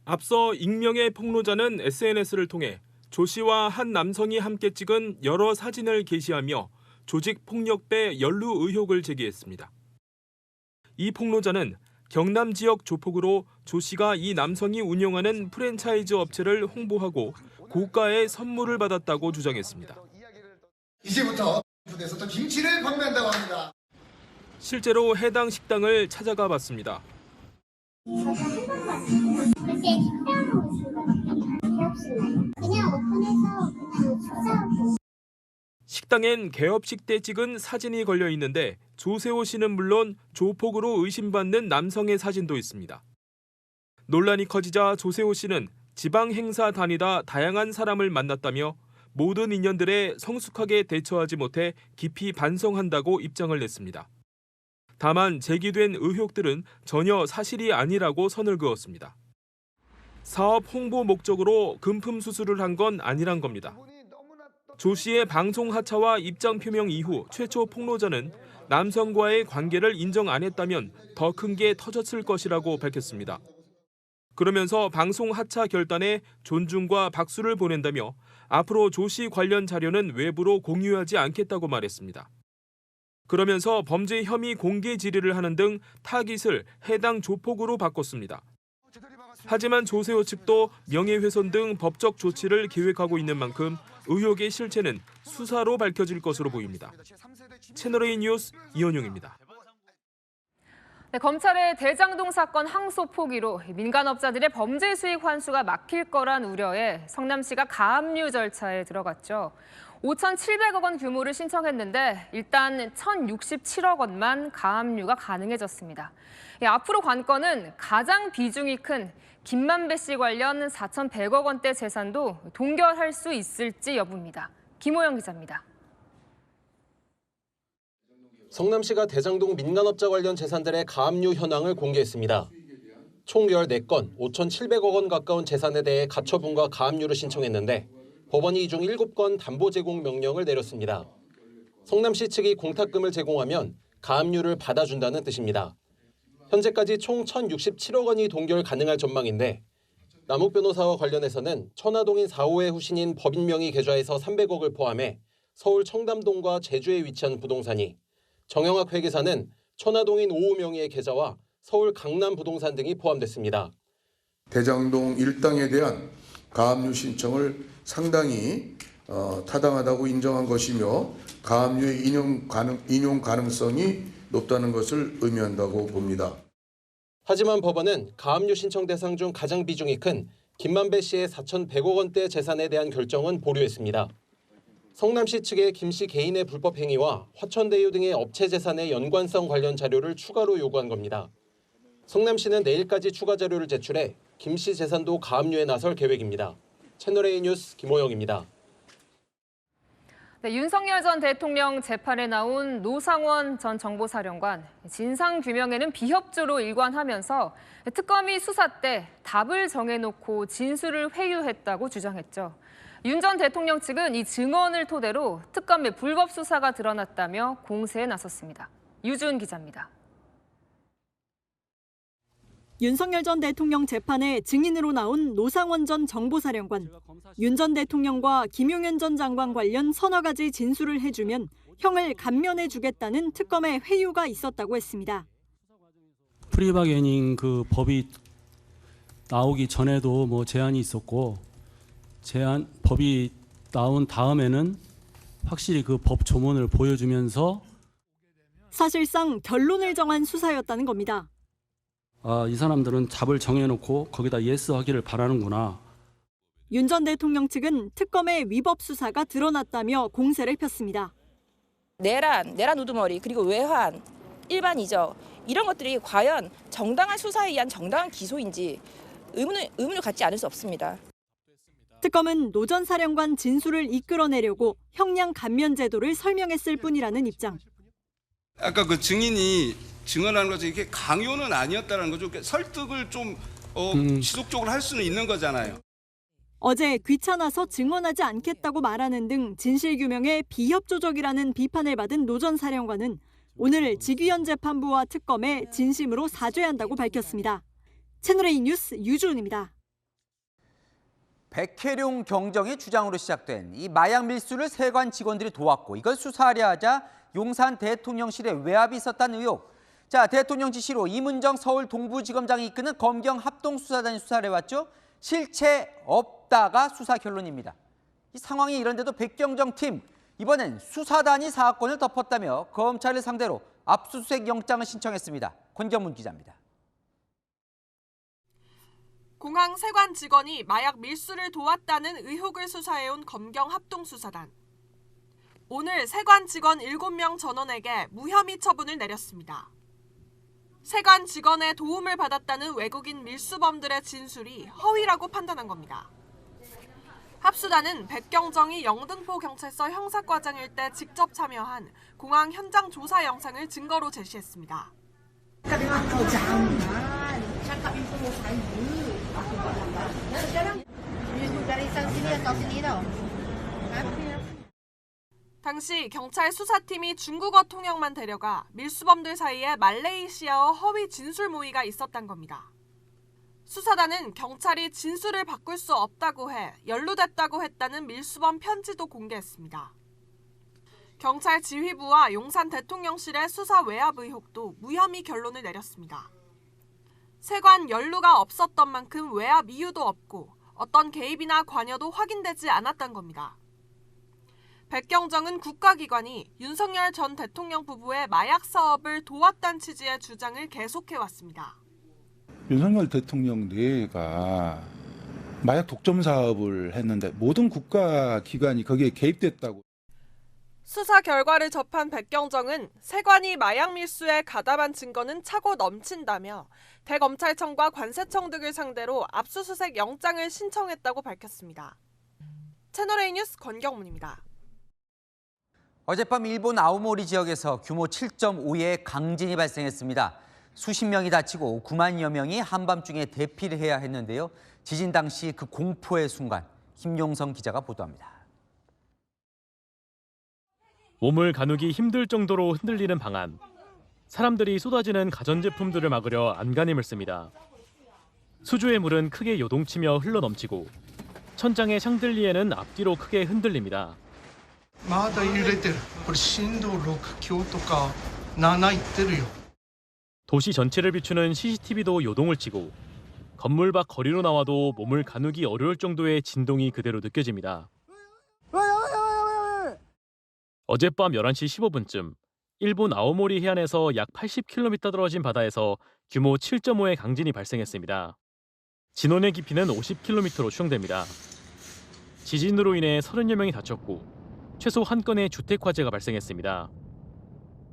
앞서 익명의 폭로자는 SNS를 통해 조 씨와 한 남성이 함께 찍은 여러 사진을 게시하며 조직 폭력배 연루 의혹을 제기했습니다. 이 폭로자는 경남 지역 조폭으로 조 씨가 이 남성이 운영하는 프랜차이즈 업체를 홍보하고 고가의 선물을 받았다고 주장했습니다. 이제부터 에서 김치를 판매한다고 합니다. 실제로 해당 식당을 찾아가 봤습니다. 식당엔 개업식 때 찍은 사진이 걸려 있는데 조세호 씨는 물론 조폭으로 의심받는 남성의 사진도 있습니다. 논란이 커지자 조세호 씨는 지방 행사 다니다 다양한 사람을 만났다며 모든 인연들에 성숙하게 대처하지 못해 깊이 반성한다고 입장을 냈습니다. 다만 제기된 의혹들은 전혀 사실이 아니라고 선을 그었습니다. 사업 홍보 목적으로 금품 수수를 한 건 아니란 겁니다. 조 씨의 방송 하차와 입장 표명 이후 최초 폭로자는 남성과의 관계를 인정 안 했다면 더 큰 게 터졌을 것이라고 밝혔습니다. 그러면서 방송 하차 결단에 존중과 박수를 보낸다며 앞으로 조 씨 관련 자료는 외부로 공유하지 않겠다고 말했습니다. 그러면서 범죄 혐의 공개 질의를 하는 등 타깃을 해당 조폭으로 바꿨습니다. 하지만 조세호 측도 명예훼손 등 법적 조치를 계획하고 있는 만큼 의혹의 실체는 수사로 밝혀질 것으로 보입니다. 채널A 뉴스 이현용입니다. 네, 검찰의 대장동 사건 항소 포기로 민간업자들의 범죄 수익 환수가 막힐 거란 우려에 성남시가 가압류 절차에 들어갔죠. 5,700억 원 규모를 신청했는데 일단 1,067억 원만 가압류가 가능해졌습니다. 앞으로 관건은 가장 비중이 큰 김만배 씨 관련 4,100억 원대 재산도 동결할 수 있을지 여부입니다. 김호영 기자입니다. 성남시가 대장동 민간업자 관련 재산들의 가압류 현황을 공개했습니다. 총 14건 5,700억 원 가까운 재산에 대해 가처분과 가압류를 신청했는데 법원이 이 중 7건 담보 제공 명령을 내렸습니다. 성남시 측이 공탁금을 제공하면 가압류를 받아준다는 뜻입니다. 현재까지 총 1,067억 원이 동결 가능할 전망인데 남욱 변호사와 관련해서는 천화동인 4호의 후신인 법인명의 계좌에서 300억을 포함해 서울 청담동과 제주에 위치한 부동산이 정영학 회계사는 천화동인 5호 명의의 계좌와 서울 강남 부동산 등이 포함됐습니다. 대장동 일당에 대한 가압류 신청을 상당히 타당하다고 인정한 것이며 가압류의 인용 가능성이 높다는 것을 의미한다고 봅니다. 하지만 법원은 가압류 신청 대상 중 가장 비중이 큰 김만배 씨의 4,100억 원대 재산에 대한 결정은 보류했습니다. 성남시 측의 김 씨 개인의 불법 행위와 화천대유 등의 업체 재산의 연관성 관련 자료를 추가로 요구한 겁니다. 성남시는 내일까지 추가 자료를 제출해 김 씨 재산도 가압류에 나설 계획입니다. 채널A 뉴스 김호영입니다. 네, 윤석열 전 대통령 재판에 나온 노상원 전 정보사령관 진상규명에는 비협조로 일관하면서 특검이 수사 때 답을 정해놓고 진술을 회유했다고 주장했죠. 윤 전 대통령 측은 이 증언을 토대로 특검의 불법 수사가 드러났다며 공세에 나섰습니다. 유준 기자입니다. 윤석열 전 대통령 재판에 증인으로 나온 노상원 전 정보사령관. 윤 전 대통령과 김용현 전 장관 관련 서너 가지 진술을 해주면 형을 감면해주겠다는 특검의 회유가 있었다고 했습니다. 프리바게닝 그 법이 나오기 전에도 뭐 제한이 있었고 법이 나온 다음에는 확실히 그 법 조문을 보여주면서 사실상 결론을 정한 수사였다는 겁니다. 이 사람들은 잡을 정해놓고 거기다 예스 하기를 바라는구나. 윤 전 대통령 측은 특검의 위법 수사가 드러났다며 공세를 폈습니다. 내란 우두머리, 그리고 외환, 일반 이적 이런 것들이 과연 정당한 수사에 의한 정당한 기소인지 의문을 갖지 않을 수 없습니다. 특검은 노 전 사령관 진술을 이끌어내려고 형량 감면 제도를 설명했을 뿐이라는 입장. 아까 그 증인이 증언하는 것은 이게 강요는 아니었다는 거죠. 설득을 좀 지속적으로 할 수는 있는 거잖아요. 어제 귀찮아서 증언하지 않겠다고 말하는 등 진실규명에 비협조적이라는 비판을 받은 노 전 사령관은 오늘 직위원 재판부와 특검에 진심으로 사죄한다고 밝혔습니다. 채널A 뉴스 유주은입니다. 백혜룡 경정의 주장으로 시작된 이 마약 밀수를 세관 직원들이 도왔고 이걸 수사하려 하자 용산 대통령실에 외압이 있었다는 의혹. 자, 대통령 지시로 이문정 서울 동부지검장이 이끄는 검경 합동수사단이 수사를 해왔죠. 실체 없다가 수사 결론입니다. 이 상황이 이런데도 백경정 팀 이번엔 수사단이 사건을 덮었다며 검찰을 상대로 압수수색 영장을 신청했습니다. 권경문 기자입니다. 공항 세관 직원이 마약 밀수를 도왔다는 의혹을 수사해온 검경 합동수사단. 오늘 세관 직원 7명 전원에게 무혐의 처분을 내렸습니다. 세관 직원의 도움을 받았다는 외국인 밀수범들의 진술이 허위라고 판단한 겁니다. 합수단은 백경정이 영등포 경찰서 형사과장일 때 직접 참여한 공항 현장 조사 영상을 증거로 제시했습니다. 당시 경찰 수사팀이 중국어 통역만 데려가 밀수범들 사이에 말레이시아어 허위 진술 모의가 있었단 겁니다. 수사단은 경찰이 진술을 바꿀 수 없다고 해 연루됐다고 했다는 밀수범 편지도 공개했습니다. 경찰 지휘부와 용산 대통령실의 수사 외압 의혹도 무혐의 결론을 내렸습니다. 세관 연루가 없었던 만큼 외압 이유도 없고 어떤 개입이나 관여도 확인되지 않았던 겁니다. 백경정은 국가기관이 윤석열 전 대통령 부부의 마약 사업을 도왔다는 취지의 주장을 계속해왔습니다. 윤석열 대통령 내가 마약 독점 사업을 했는데 모든 국가기관이 거기에 개입됐다고. 수사 결과를 접한 백경정은 세관이 마약 밀수에 가담한 증거는 차고 넘친다며 대검찰청과 관세청 등을 상대로 압수수색 영장을 신청했다고 밝혔습니다. 채널A 뉴스 권경문입니다. 어젯밤 일본 아오모리 지역에서 규모 7.5의 강진이 발생했습니다. 수십 명이 다치고 9만여 명이 한밤중에 대피를 해야 했는데요. 지진 당시 그 공포의 순간 김용성 기자가 보도합니다. 몸을 가누기 힘들 정도로 흔들리는 방 안. 사람들이 쏟아지는 가전제품들을 막으려 안간힘을 씁니다. 수조의 물은 크게 요동치며 흘러넘치고 천장의 샹들리에는 앞뒤로 크게 흔들립니다. まだ揺れてる。これ震度6強とか7いってるよ。 도시 전체를 비추는 CCTV도 요동을 치고 건물 밖 거리로 나와도 몸을 가누기 어려울 정도의 진동이 그대로 느껴집니다. 어젯밤 11시 15분쯤 일본 아오모리 해안에서 약 80km 떨어진 바다에서 규모 7.5의 강진이 발생했습니다. 진원의 깊이는 50km로 추정됩니다. 지진으로 인해 30여 명이 다쳤고 최소 한 건의 주택 화재가 발생했습니다.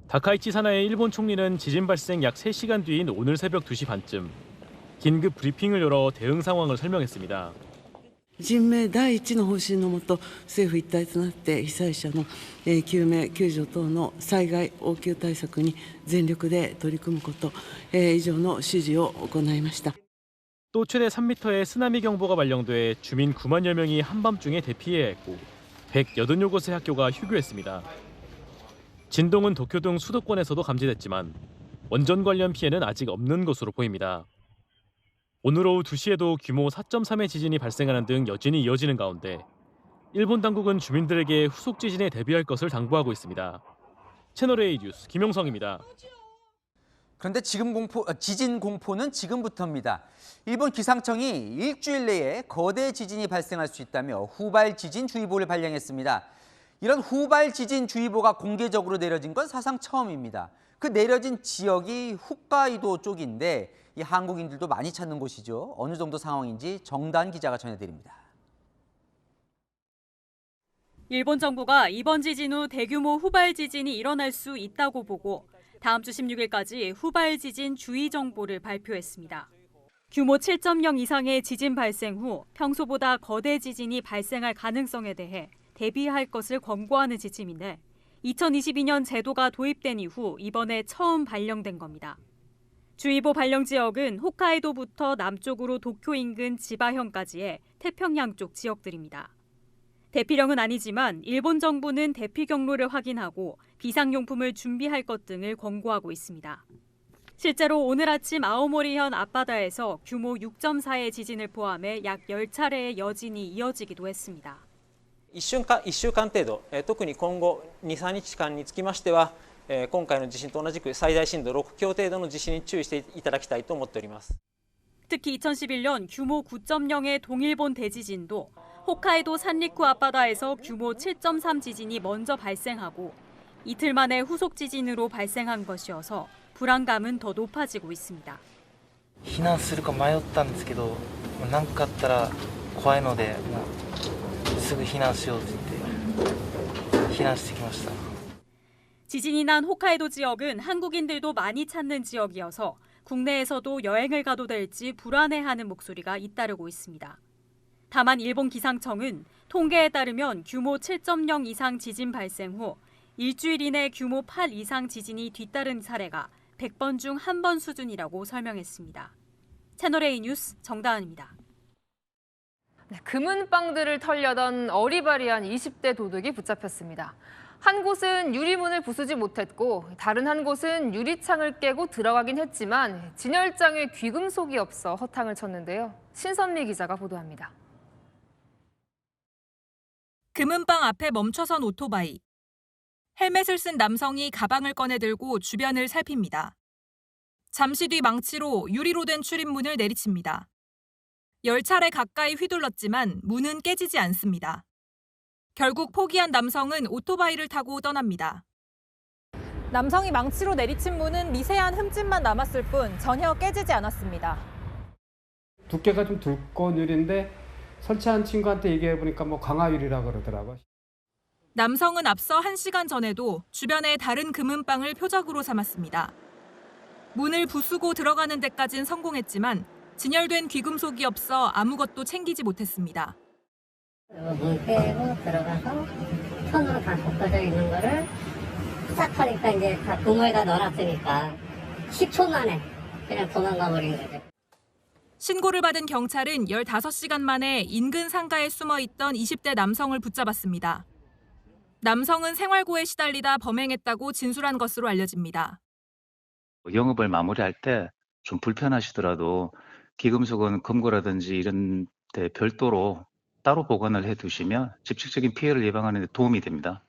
다카이치 사나의 일본 총리는 지진 발생 약 3시간 뒤인 오늘 새벽 2시 반쯤 긴급 브리핑을 열어 대응 상황을 설명했습니다. 人命第一の方針のもと政府一体となって被災者の救命救助等の災害応急対策に全力で取り組むこと以上の指示を行いました。또 최대 3m의 쓰나미 경보가 발령돼 주민 9만여 명이 한밤중에 대피해야 했고 180곳의 학교가 휴교했습니다. 진동은 도쿄 등 수도권에서도 감지됐지만 원전 관련 피해는 아직 없는 것으로 보입니다. 오늘 오후 2시에도 규모 4.3의 지진이 발생하는 등 여진이 이어지는 가운데 일본 당국은 주민들에게 후속 지진에 대비할 것을 당부하고 있습니다. 채널A 뉴스 김용성입니다. 그런데 지진 공포는 지금부터입니다. 일본 기상청이 일주일 내에 거대 지진이 발생할 수 있다며 후발 지진주의보를 발령했습니다. 이런 후발 지진주의보가 공개적으로 내려진 건 사상 처음입니다. 그 내려진 지역이 홋카이도 쪽인데 이 한국인들도 많이 찾는 곳이죠. 어느 정도 상황인지 정다은 기자가 전해드립니다. 일본 정부가 이번 지진 후 대규모 후발 지진이 일어날 수 있다고 보고 다음 주 16일까지 후발 지진 주의 정보를 발표했습니다. 규모 7.0 이상의 지진 발생 후 평소보다 거대 지진이 발생할 가능성에 대해 대비할 것을 권고하는 지침인데 2022년 제도가 도입된 이후 이번에 처음 발령된 겁니다. 주의보 발령 지역은 홋카이도부터 남쪽으로 도쿄 인근 지바현까지의 태평양 쪽 지역들입니다. 대피령은 아니지만 일본 정부는 대피 경로를 확인하고 비상용품을 준비할 것 등을 권고하고 있습니다. 실제로 오늘 아침 아오모리현 앞바다에서 규모 6.4의 지진을 포함해 약 10차례의 여진이 이어지기도 했습니다. 1週間程度、特に今後 2,3 日間につきましては、今回の地震と同じく最大震度6強程度の地震に注意していただきたいと思っております。 특히 2011년 규모 9.0의 동일본 대지진도 홋카이도 산리쿠 앞바다에서 규모 7.3 지진이 먼저 발생하고 이틀 만에 후속 지진으로 발생한 것이어서 불안감은 더 높아지고 있습니다. 避難するか迷ったんですけど、何かあったら怖いので、すぐ避難しようって言って避難してきました。 지진이 난 홋카이도 지역은 한국인들도 많이 찾는 지역이어서 국내에서도 여행을 가도 될지 불안해하는 목소리가 잇따르고 있습니다. 다만 일본 기상청은 통계에 따르면 규모 7.0 이상 지진 발생 후 일주일 이내 규모 8 이상 지진이 뒤따른 사례가 100번 중 1번 수준이라고 설명했습니다. 채널A 뉴스 정다은입니다. 금은방들을 털려던 어리바리한 20대 도둑이 붙잡혔습니다. 한 곳은 유리문을 부수지 못했고 다른 한 곳은 유리창을 깨고 들어가긴 했지만 진열장에 귀금속이 없어 허탕을 쳤는데요. 신선미 기자가 보도합니다. 금은방 앞에 멈춰선 오토바이. 헬멧을 쓴 남성이 가방을 꺼내 들고 주변을 살핍니다. 잠시 뒤 망치로 유리로 된 출입문을 내리칩니다. 10차례 가까이 휘둘렀지만 문은 깨지지 않습니다. 결국 포기한 남성은 오토바이를 타고 떠납니다. 남성이 망치로 내리친 문은 미세한 흠집만 남았을 뿐 전혀 깨지지 않았습니다. 두께가 좀 굵고 유리인데 설치한 친구한테 얘기해보니까 강화유리라고 그러더라고요. 남성은 앞서 1시간 전에도 주변에 다른 금은방을 표적으로 삼았습니다. 문을 부수고 들어가는 데까진 성공했지만 진열된 귀금속이 없어 아무것도 챙기지 못했습니다. 문 빼고 들어가서 손으로 다 덮어져 있는 거를 싹 하니까 이제 다 구멍에다 넣어놨으니까 10초 만에 그냥 도망가 버린 거죠. 신고를 받은 경찰은 15시간 만에 인근 상가에 숨어 있던 20대 남성을 붙잡았습니다. 남성은 생활고에 시달리다 범행했다고 진술한 것으로 알려집니다. 영업을 마무리할 때 좀 불편하시더라도 귀금속은 금고라든지 이런 데 별도로 따로 보관을 해두시면 직접적인 피해를 예방하는 데 도움이 됩니다.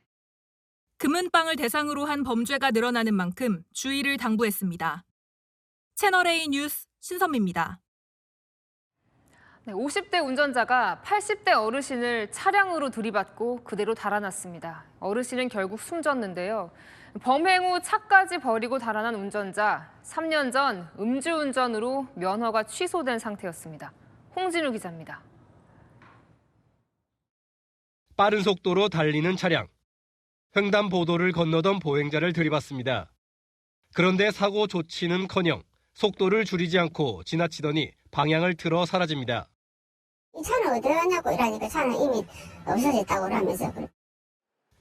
금은방을 대상으로 한 범죄가 늘어나는 만큼 주의를 당부했습니다. 채널A 뉴스 신선미입니다. 50대 운전자가 80대 어르신을 차량으로 들이받고 그대로 달아났습니다. 어르신은 결국 숨졌는데요. 범행 후 차까지 버리고 달아난 운전자, 3년 전 음주운전으로 면허가 취소된 상태였습니다. 홍진우 기자입니다. 빠른 속도로 달리는 차량. 횡단보도를 건너던 보행자를 들이받습니다. 그런데 사고 조치는커녕 속도를 줄이지 않고 지나치더니 방향을 틀어 사라집니다. 이 차는 어디 갔냐고 이러니까 차는 이미 없어졌다고 그러면서.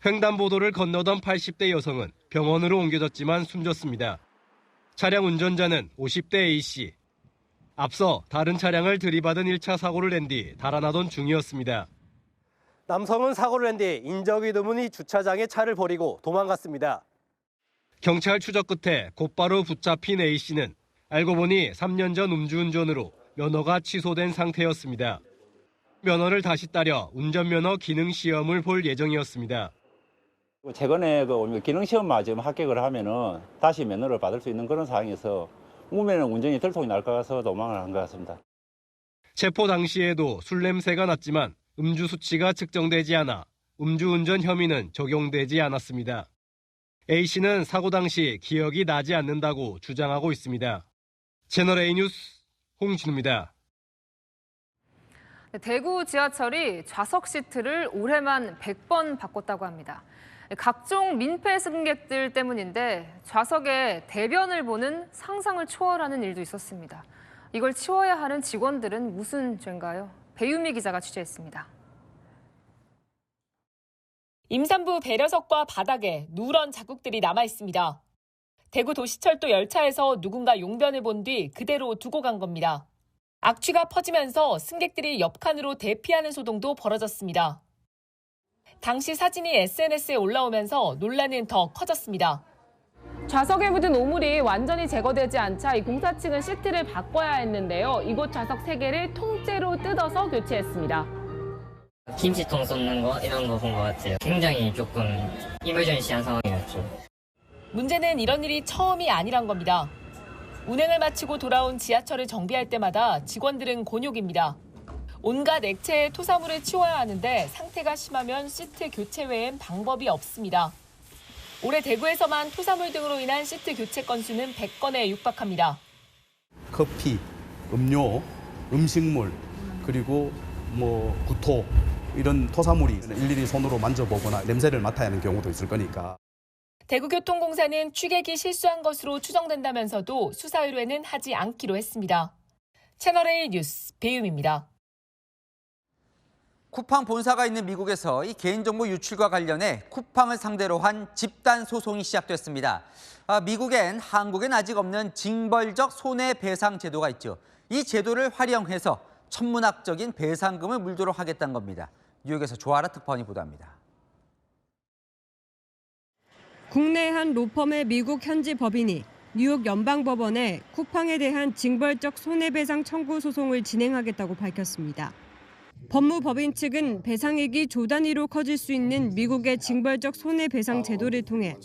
횡단보도를 건너던 80대 여성은 병원으로 옮겨졌지만 숨졌습니다. 차량 운전자는 50대 A씨. 앞서 다른 차량을 들이받은 1차 사고를 낸 뒤 달아나던 중이었습니다. 남성은 사고를 낸 뒤 인적이 드문 이 주차장에 차를 버리고 도망갔습니다. 경찰 추적 끝에 곧바로 붙잡힌 A씨는 알고 보니 3년 전 음주운전으로 면허가 취소된 상태였습니다. 면허를 다시 따려 운전면허 기능시험을 볼 예정이었습니다. 최근에 기능시험만 지금 합격을 하면은 다시 면허를 받을 수 있는 그런 상황에서 우면은 운전이 들통이 날 것 같아서 도망을 한 것 같습니다. 체포 당시에도 술 냄새가 났지만 음주 수치가 측정되지 않아 음주운전 혐의는 적용되지 않았습니다. A씨는 사고 당시 기억이 나지 않는다고 주장하고 있습니다. 채널A 뉴스 홍진우입니다. 대구 지하철이 좌석 시트를 올해만 100번 바꿨다고 합니다. 각종 민폐 승객들 때문인데 좌석에 대변을 보는 상상을 초월하는 일도 있었습니다. 이걸 치워야 하는 직원들은 무슨 죄인가요? 배유미 기자가 취재했습니다. 임산부 배려석과 바닥에 누런 자국들이 남아 있습니다. 대구 도시철도 열차에서 누군가 용변을 본 뒤 그대로 두고 간 겁니다. 악취가 퍼지면서 승객들이 옆칸으로 대피하는 소동도 벌어졌습니다. 당시 사진이 SNS에 올라오면서 논란은 더 커졌습니다. 좌석에 묻은 오물이 완전히 제거되지 않자 이 공사 측은 시트를 바꿔야 했는데요. 이곳 좌석 3개를 통째로 뜯어서 교체했습니다. 김치통 쏟는 거 이런 거 본 것 같아요. 굉장히 조금 이머전시한 상황이었죠. 문제는 이런 일이 처음이 아니란 겁니다. 운행을 마치고 돌아온 지하철을 정비할 때마다 직원들은 곤욕입니다. 온갖 액체의 토사물을 치워야 하는데 상태가 심하면 시트 교체 외엔 방법이 없습니다. 올해 대구에서만 토사물 등으로 인한 시트 교체 건수는 100건에 육박합니다. 커피, 음료, 음식물, 그리고 구토 이런 토사물이 일일이 손으로 만져보거나 냄새를 맡아야 하는 경우도 있을 거니까. 대구교통공사는 취객이 실수한 것으로 추정된다면서도 수사 의뢰는 하지 않기로 했습니다. 채널A 뉴스 배유미입니다. 쿠팡 본사가 있는 미국에서 이 개인정보 유출과 관련해 쿠팡을 상대로 한 집단 소송이 시작됐습니다. 미국엔 한국엔 아직 없는 징벌적 손해배상 제도가 있죠. 이 제도를 활용해서 천문학적인 배상금을 물도록 하겠다는 겁니다. 뉴욕에서 조아라 특파원이 보도합니다. 국내 한 로펌의 미국 현지 법인이 뉴욕 연방법원에 쿠팡에 대한 징벌적 손해배상 청구 소송을 진행하겠다고 밝혔습니다. 법무법인 측은 배상액이 조 단위로 커질 수 있는 미국의 징벌적 손해배상 제도를 통해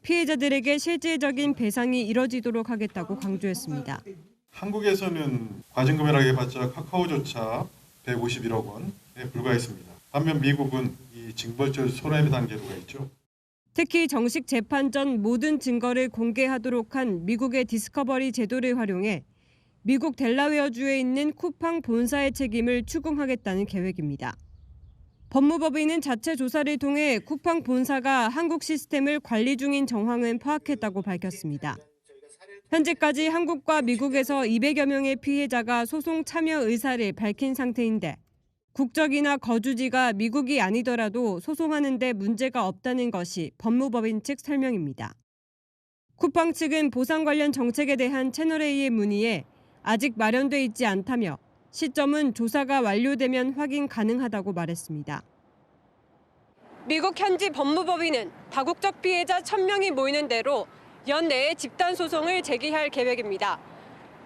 피해자들에게 실질적인 배상이 이뤄지도록 하겠다고 강조했습니다. 한국에서는 과징금이라고 해봤자 카카오조차 151억 원에 불과했습니다. 반면 미국은 이 징벌적 손해배상 제도가 있죠. 특히 정식 재판 전 모든 증거를 공개하도록 한 미국의 디스커버리 제도를 활용해 미국 델라웨어주에 있는 쿠팡 본사의 책임을 추궁하겠다는 계획입니다. 법무법인은 자체 조사를 통해 쿠팡 본사가 한국 시스템을 관리 중인 정황은 파악했다고 밝혔습니다. 현재까지 한국과 미국에서 200여 명의 피해자가 소송 참여 의사를 밝힌 상태인데 국적이나 거주지가 미국이 아니더라도 소송하는 데 문제가 없다는 것이 법무법인 측 설명입니다. 쿠팡 측은 보상 관련 정책에 대한 채널A의 문의에 아직 마련돼 있지 않다며 시점은 조사가 완료되면 확인 가능하다고 말했습니다. 미국 현지 법무법인은 다국적 피해자 1,000명이 모이는 대로 연내에 집단 소송을 제기할 계획입니다.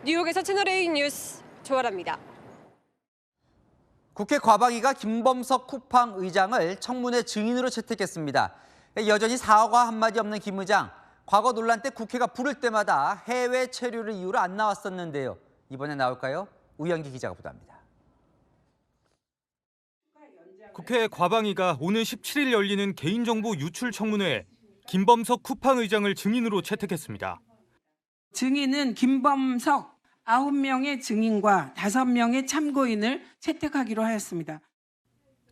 뉴욕에서 채널A 뉴스 조아라입니다. 국회 과방위가 김범석 쿠팡 의장을 청문회 증인으로 채택했습니다. 여전히 사과 한마디 없는 김 의장. 과거 논란 때 국회가 부를 때마다 해외 체류를 이유로 안 나왔었는데요. 이번에 나올까요? 우영기 기자가 보도합니다. 국회 과방위가 오늘 17일 열리는 개인정보 유출 청문회에 김범석 쿠팡 의장을 증인으로 채택했습니다. 증인은 김범석 9명의 증인과 5명의 참고인을 채택하기로 하였습니다.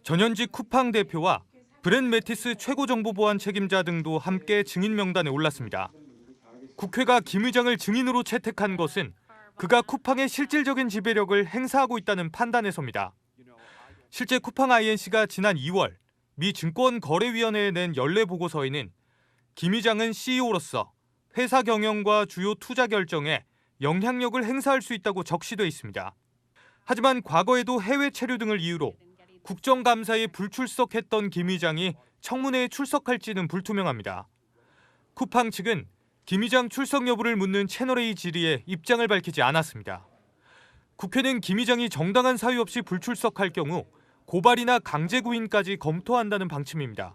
전현직 쿠팡 대표와 브랜 매티스 최고정보보안 책임자 등도 함께 증인 명단에 올랐습니다. 국회가 김 의장을 증인으로 채택한 것은 그가 쿠팡의 실질적인 지배력을 행사하고 있다는 판단에서입니다. 실제 쿠팡 INC가 지난 2월 미 증권거래위원회에 낸 연례 보고서에는 김 의장은 CEO로서 회사 경영과 주요 투자 결정에 영향력을 행사할 수 있다고 적시돼 있습니다. 하지만 과거에도 해외 체류 등을 이유로 국정감사에 불출석했던 김 의장이 청문회에 출석할지는 불투명합니다. 쿠팡 측은 김 의장 출석 여부를 묻는 채널A 질의에 입장을 밝히지 않았습니다. 국회는 김 의장이 정당한 사유 없이 불출석할 경우 고발이나 강제 구인까지 검토한다는 방침입니다.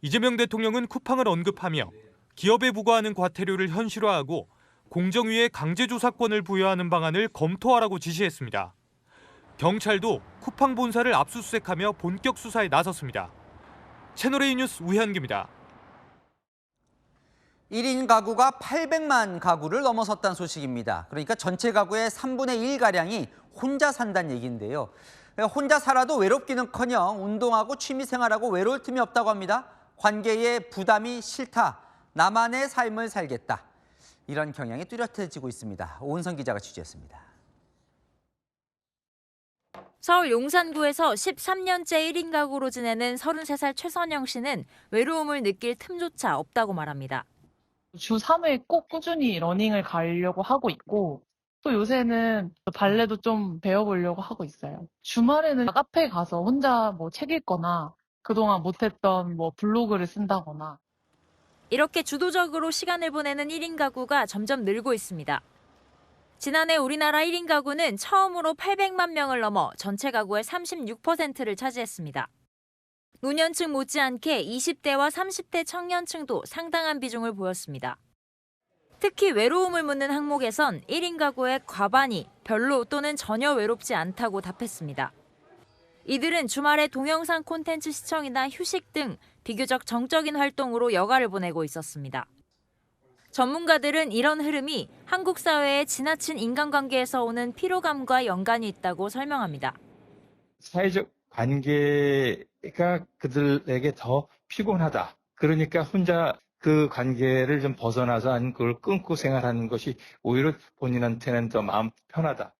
이재명 대통령은 쿠팡을 언급하며 기업에 부과하는 과태료를 현실화하고 공정위에 강제조사권을 부여하는 방안을 검토하라고 지시했습니다. 경찰도 쿠팡 본사를 압수수색하며 본격 수사에 나섰습니다. 채널A 뉴스 우현규입니다. 1인 가구가 800만 가구를 넘어섰다는 소식입니다. 그러니까 전체 가구의 3분의 1가량이 혼자 산다는 얘기인데요. 혼자 살아도 외롭기는커녕 운동하고 취미생활하고 외로울 틈이 없다고 합니다. 관계에 부담이 싫다. 나만의 삶을 살겠다. 이런 경향이 뚜렷해지고 있습니다. 오은성 기자가 취재했습니다. 서울 용산구에서 13년째 1인 가구로 지내는 33살 최선영 씨는 외로움을 느낄 틈조차 없다고 말합니다. 주 3회 꼭 꾸준히 러닝을 가려고 하고 있고 또 요새는 발레도 좀 배워보려고 하고 있어요. 주말에는 카페에 가서 혼자 책 읽거나 그동안 못했던 블로그를 쓴다거나. 이렇게 주도적으로 시간을 보내는 1인 가구가 점점 늘고 있습니다. 지난해 우리나라 1인 가구는 처음으로 800만 명을 넘어 전체 가구의 36%를 차지했습니다. 노년층 못지않게 20대와 30대 청년층도 상당한 비중을 보였습니다. 특히 외로움을 묻는 항목에선 1인 가구의 과반이 별로 또는 전혀 외롭지 않다고 답했습니다. 이들은 주말에 동영상 콘텐츠 시청이나 휴식 등 비교적 정적인 활동으로 여가를 보내고 있었습니다. 전문가들은 이런 흐름이 한국 사회의 지나친 인간관계에서 오는 피로감과 연관이 있다고 설명합니다. 사회적 관계가 그들에게 더 피곤하다. 그러니까 혼자 그 관계를 좀 벗어나서 아니면 그걸 끊고 생활하는 것이 오히려 본인한테는 더 마음 편하다.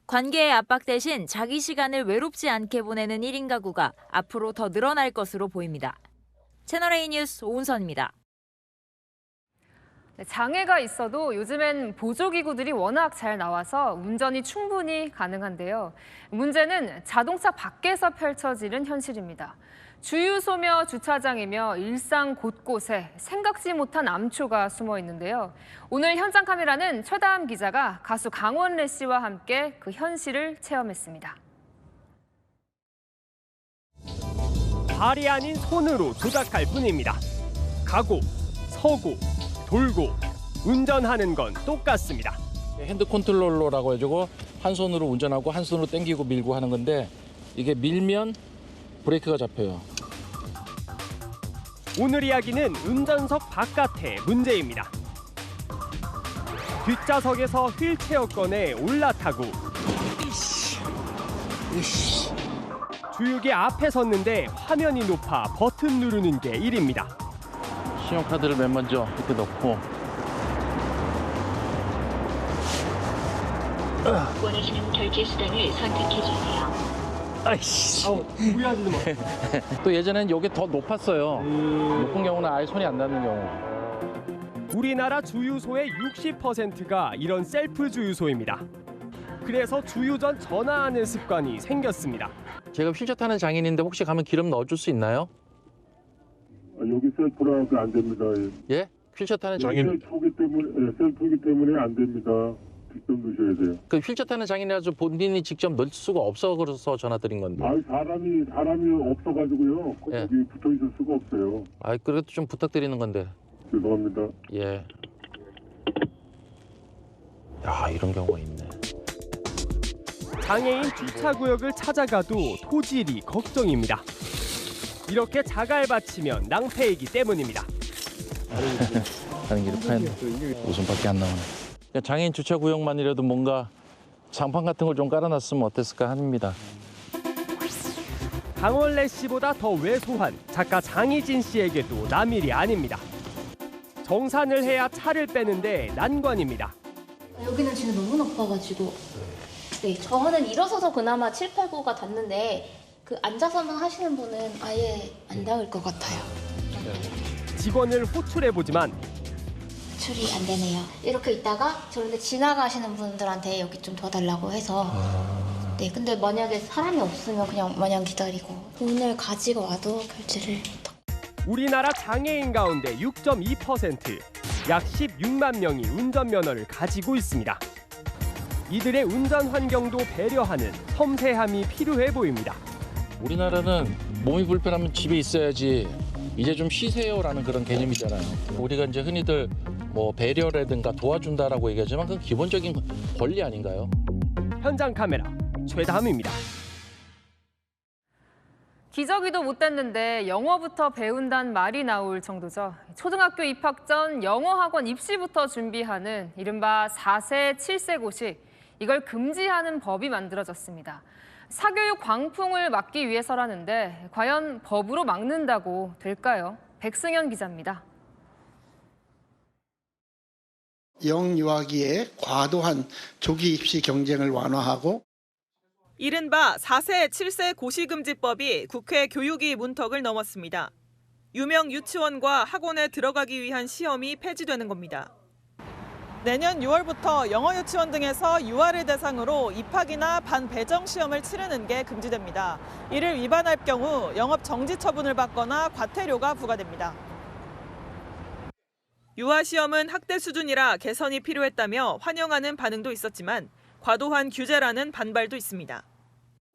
관계의 압박 대신 자기 시간을 외롭지 않게 보내는 1인 가구가 앞으로 더 늘어날 것으로 보입니다. 채널A 뉴스 오은선입니다. 장애가 있어도 요즘엔 보조기구들이 워낙 잘 나와서 운전이 충분히 가능한데요. 문제는 자동차 밖에서 펼쳐지는 현실입니다. 주유소며 주차장이며 일상 곳곳에 생각지 못한 암초가 숨어 있는데요. 오늘 현장 카메라는 최다함 기자가 가수 강원래 씨와 함께 그 현실을 체험했습니다. 발이 아닌 손으로 조작할 뿐입니다. 가고, 서고, 돌고, 운전하는 건 똑같습니다. 핸드 컨트롤러라고 해가지고 한 손으로 운전하고 한 손으로 당기고 밀고 하는 건데 이게 밀면 브레이크가 잡혀요. 오늘 이야기는 운전석 바깥의 문제입니다. 뒷좌석에서 휠체어 꺼내 올라타고 주유기 앞에 섰는데 화면이 높아 버튼 누르는 게 일입니다. 신용카드를 맨 먼저 이렇게 넣고 원하시는 결제 수단을 선택해 주세요. 아이씨. 후회하지도 마. 또 예전엔 이게 더 높았어요. 높은 경우는 아예 손이 안 닿는 경우. 우리나라 주유소의 60%가 이런 셀프 주유소입니다. 그래서 주유 전 전화하는 습관이 생겼습니다. 제가 휠체어 타는 장인인데 혹시 가면 기름 넣어줄 수 있나요? 여기 셀프라서 안 됩니다. 예? 휠체어 타는 장인. 셀프이기 때문에 안 됩니다. 직접 넣으셔야 돼요. 그 휠체어 타는 장인이라서 본인이 직접 넣을 수가 없어 그래서 전화 드린 건데. 사람이 없어가지고요. 예. 여기 붙어 있을 수가 없어요. 그래도 좀 부탁드리는 건데. 죄송합니다. 예. 야, 이런 경우가 있네. 장애인 주차구역을 찾아가도 토질이 걱정입니다. 이렇게 자갈 바치면 낭패이기 때문입니다. 가는 길에 파였네. 웃음밖에 안 나오네. 장애인 주차구역만이라도 뭔가 장판 같은 걸 좀 깔아놨으면 어땠을까 합니다. 강원래 씨보다 더 왜소한 작가 장희진 씨에게도 남일이 아닙니다. 정산을 해야 차를 빼는데 난관입니다. 여기는 진짜 너무 높아가지고 네, 저는 일어서서 그나마 7, 8, 9가 닿는데 그 앉아서만 하시는 분은 아예 안 닿을 것 같아요. 직원을 호출해보지만 제출이 안 되네요. 이렇게 있다가 저런데 지나가시는 분들한테 여기 좀 도와달라고 해서 네, 근데 만약에 사람이 없으면 그냥 마냥 기다리고 돈을 가지고 와도 결제를 우리나라 장애인 가운데 6.2%, 약 16만 명이 운전면허를 가지고 있습니다. 이들의 운전 환경도 배려하는 섬세함이 필요해 보입니다. 우리나라는 몸이 불편하면 집에 있어야지 이제 좀 쉬세요라는 그런 개념이잖아요. 우리가 이제 흔히들 뭐 배려라든가 도와준다라고 얘기하지만 그건 기본적인 권리 아닌가요? 현장 카메라 최다음입니다. 기저귀도 못 뗐는데 영어부터 배운다는 말이 나올 정도죠. 초등학교 입학 전 영어학원 입시부터 준비하는 이른바 4세, 7세 고시, 이걸 금지하는 법이 만들어졌습니다. 사교육 광풍을 막기 위해서라는데 과연 법으로 막는다고 될까요? 백승현 기자입니다. 영유아기의 과도한 조기 입시 경쟁을 완화하고 이른바 4세, 7세 고시금지법이 국회 교육위 문턱을 넘었습니다. 유명 유치원과 학원에 들어가기 위한 시험이 폐지되는 겁니다. 내년 6월부터 영어 유치원 등에서 유아를 대상으로 입학이나 반배정 시험을 치르는 게 금지됩니다. 이를 위반할 경우 영업 정지 처분을 받거나 과태료가 부과됩니다. 유아 시험은 학대 수준이라 개선이 필요했다며 환영하는 반응도 있었지만 과도한 규제라는 반발도 있습니다.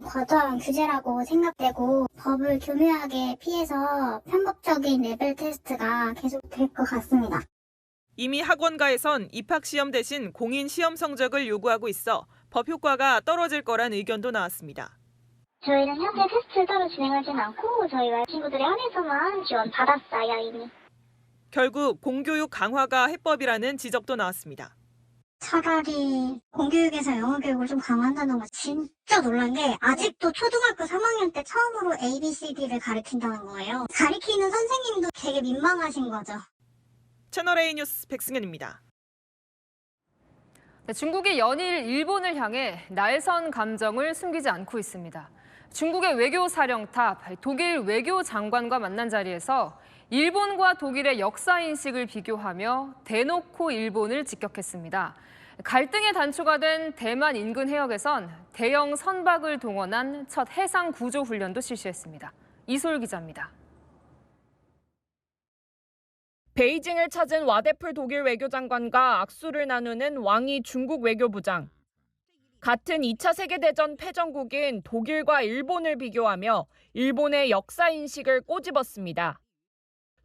과도한 규제라고 생각되고 법을 교묘하게 피해서 편법적인 레벨 테스트가 계속될 것 같습니다. 이미 학원가에선 입학시험 대신 공인 시험 성적을 요구하고 있어 법 효과가 떨어질 거란 의견도 나왔습니다. 저희는 현재 테스트를 따로 진행하지는 않고 저희 친구들이 한해서만 지원 받았어요, 이미. 결국 공교육 강화가 해법이라는 지적도 나왔습니다. 차라리 공교육에서 영어 교육을 좀 강화한다는 거 진짜 놀란 게 아직도 초등학교 3학년 때 처음으로 ABCD를 가르친다는 거예요. 가르치는 선생님도 되게 민망하신 거죠. 채널A 뉴스 백승현입니다. 중국이 연일 일본을 향해 날선 감정을 숨기지 않고 있습니다. 중국의 외교사령탑, 독일 외교장관과 만난 자리에서 일본과 독일의 역사인식을 비교하며 대놓고 일본을 직격했습니다. 갈등의 단초가 된 대만 인근 해역에선 대형 선박을 동원한 첫 해상 구조 훈련도 실시했습니다. 이솔 기자입니다. 베이징을 찾은 와데풀 독일 외교장관과 악수를 나누는 왕이 중국 외교부장. 같은 2차 세계대전 패전국인 독일과 일본을 비교하며 일본의 역사인식을 꼬집었습니다.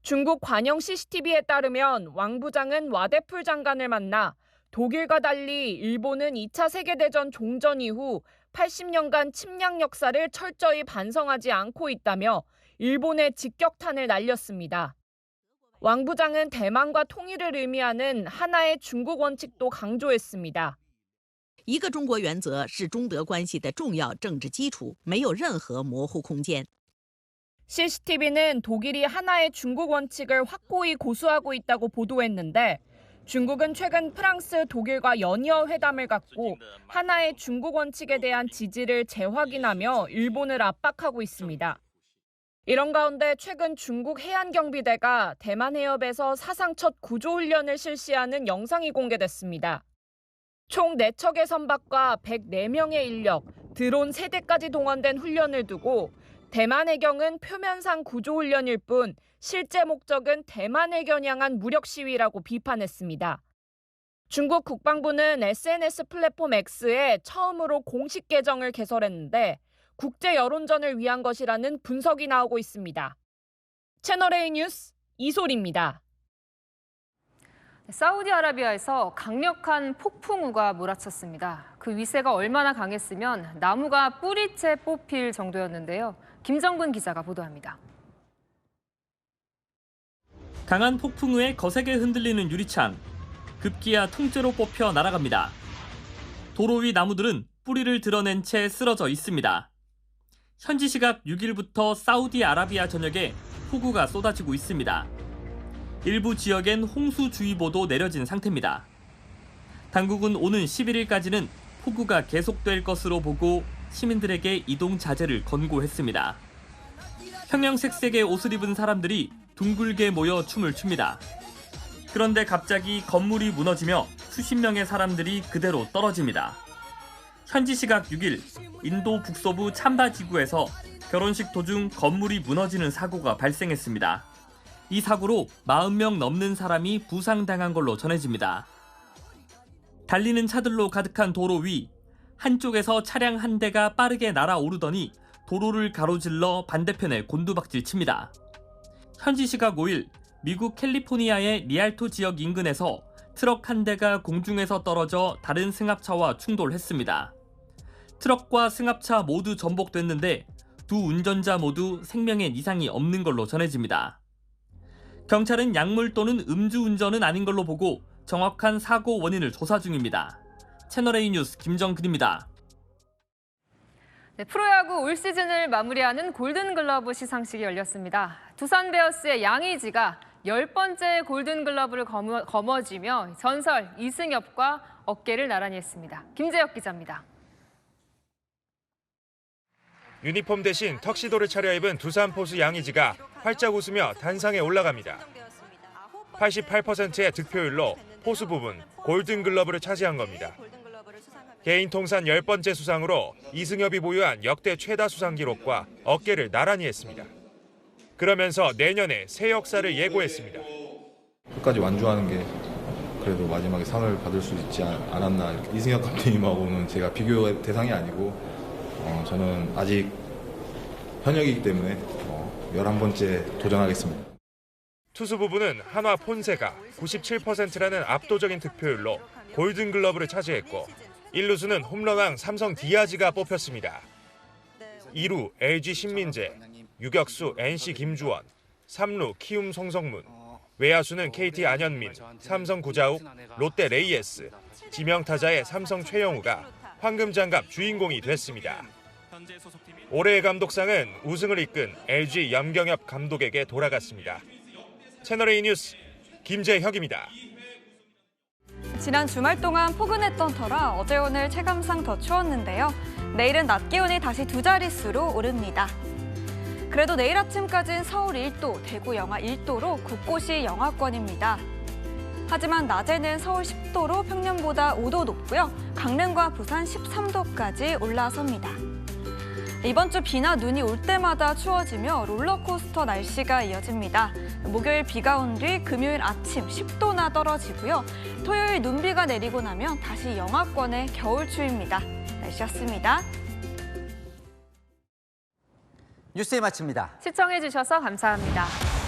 중국 관영 CCTV에 따르면 왕 부장은 와데풀 장관을 만나 독일과 달리 일본은 2차 세계대전 종전 이후 80년간 침략 역사를 철저히 반성하지 않고 있다며 일본의 직격탄을 날렸습니다. 왕 부장은 대만과 통일을 의미하는 하나의 중국 원칙도 강조했습니다. 一个中国原则是中德关系的重要政治基础，没有任何模糊空间。 CCTV는 독일이 하나의 중국 원칙을 확고히 고수하고 있다고 보도했는데 중국은 최근 프랑스, 독일과 연이어 회담을 갖고 하나의 중국 원칙에 대한 지지를 재확인하며 일본을 압박하고 있습니다. 이런 가운데 최근 중국 해안경비대가 대만 해협에서 사상 첫 구조훈련을 실시하는 영상이 공개됐습니다. 총 4척의 선박과 104명의 인력, 드론 3대까지 동원된 훈련을 두고 대만 해경은 표면상 구조훈련일 뿐 실제 목적은 대만 해견 향한 무력 시위라고 비판했습니다. 중국 국방부는 SNS 플랫폼 X에 처음으로 공식 계정을 개설했는데 국제 여론전을 위한 것이라는 분석이 나오고 있습니다. 채널A 뉴스 이솔입니다. 사우디아라비아에서 강력한 폭풍우가 몰아쳤습니다. 그 위세가 얼마나 강했으면 나무가 뿌리채 뽑힐 정도였는데요. 김정근 기자가 보도합니다. 강한 폭풍우에 거세게 흔들리는 유리창. 급기야 통째로 뽑혀 날아갑니다. 도로 위 나무들은 뿌리를 드러낸 채 쓰러져 있습니다. 현지 시각 6일부터 사우디아라비아 전역에 폭우가 쏟아지고 있습니다. 일부 지역엔 홍수주의보도 내려진 상태입니다. 당국은 오는 11일까지는 폭우가 계속될 것으로 보고 시민들에게 이동 자제를 권고했습니다. 형형색색의 옷을 입은 사람들이 둥글게 모여 춤을 춥니다. 그런데 갑자기 건물이 무너지며 수십 명의 사람들이 그대로 떨어집니다. 현지 시각 6일 인도 북서부 참바 지구에서 결혼식 도중 건물이 무너지는 사고가 발생했습니다. 이 사고로 40명 넘는 사람이 부상당한 걸로 전해집니다. 달리는 차들로 가득한 도로 위, 한쪽에서 차량 한 대가 빠르게 날아오르더니 도로를 가로질러 반대편에 곤두박질 칩니다. 현지 시각 5일 미국 캘리포니아의 리알토 지역 인근에서 트럭 한 대가 공중에서 떨어져 다른 승합차와 충돌했습니다. 트럭과 승합차 모두 전복됐는데 두 운전자 모두 생명엔 이상이 없는 걸로 전해집니다. 경찰은 약물 또는 음주운전은 아닌 걸로 보고 정확한 사고 원인을 조사 중입니다. 채널A 뉴스 김정근입니다. 네, 프로야구 올 시즌을 마무리하는 골든글러브 시상식이 열렸습니다. 두산 베어스의 양의지가 10번째 골든글러브를 거머쥐며 전설 이승엽과 어깨를 나란히 했습니다. 김재혁 기자입니다. 유니폼 대신 턱시도를 차려입은 두산 포수 양의지가 활짝 웃으며 단상에 올라갑니다. 88%의 득표율로 포수 부분 골든글러브를 차지한 겁니다. 개인 통산 10번째 수상으로 이승엽이 보유한 역대 최다 수상 기록과 어깨를 나란히 했습니다. 그러면서 내년에 새 역사를 예고했습니다. 끝까지 완주하는 게 그래도 마지막에 상을 받을 수 있지 않았나. 이승엽 감독님하고는 제가 비교 대상이 아니고 저는 아직 현역이기 때문에 11번째 도전하겠습니다. 투수 부분은 한화 폰세가 97%라는 압도적인 득표율로 골든글러브를 차지했고 1루수는 홈런왕 삼성 디아즈가 뽑혔습니다. 2루 LG 신민재, 유격수 NC 김주원, 3루 키움 송성문, 외야수는 KT 안현민, 삼성 구자욱, 롯데 레이에스, 지명타자의 삼성 최영우가 황금장갑 주인공이 됐습니다. 올해의 감독상은 우승을 이끈 LG 염경엽 감독에게 돌아갔습니다. 채널A 뉴스 김재혁입니다. 지난 주말 동안 포근했던 터라 어제 오늘 체감상 더 추웠는데요. 내일은 낮 기온이 다시 두 자릿수로 오릅니다. 그래도 내일 아침까지는 서울 1도, 대구 영하 1도로 곳곳이 영하권입니다. 하지만 낮에는 서울 10도로 평년보다 5도 높고요. 강릉과 부산 13도까지 올라섭니다. 이번 주 비나 눈이 올 때마다 추워지며 롤러코스터 날씨가 이어집니다. 목요일 비가 온 뒤 금요일 아침 10도나 떨어지고요. 토요일 눈비가 내리고 나면 다시 영하권의 겨울추위입니다. 날씨였습니다. 뉴스에 마칩니다. 시청해주셔서 감사합니다.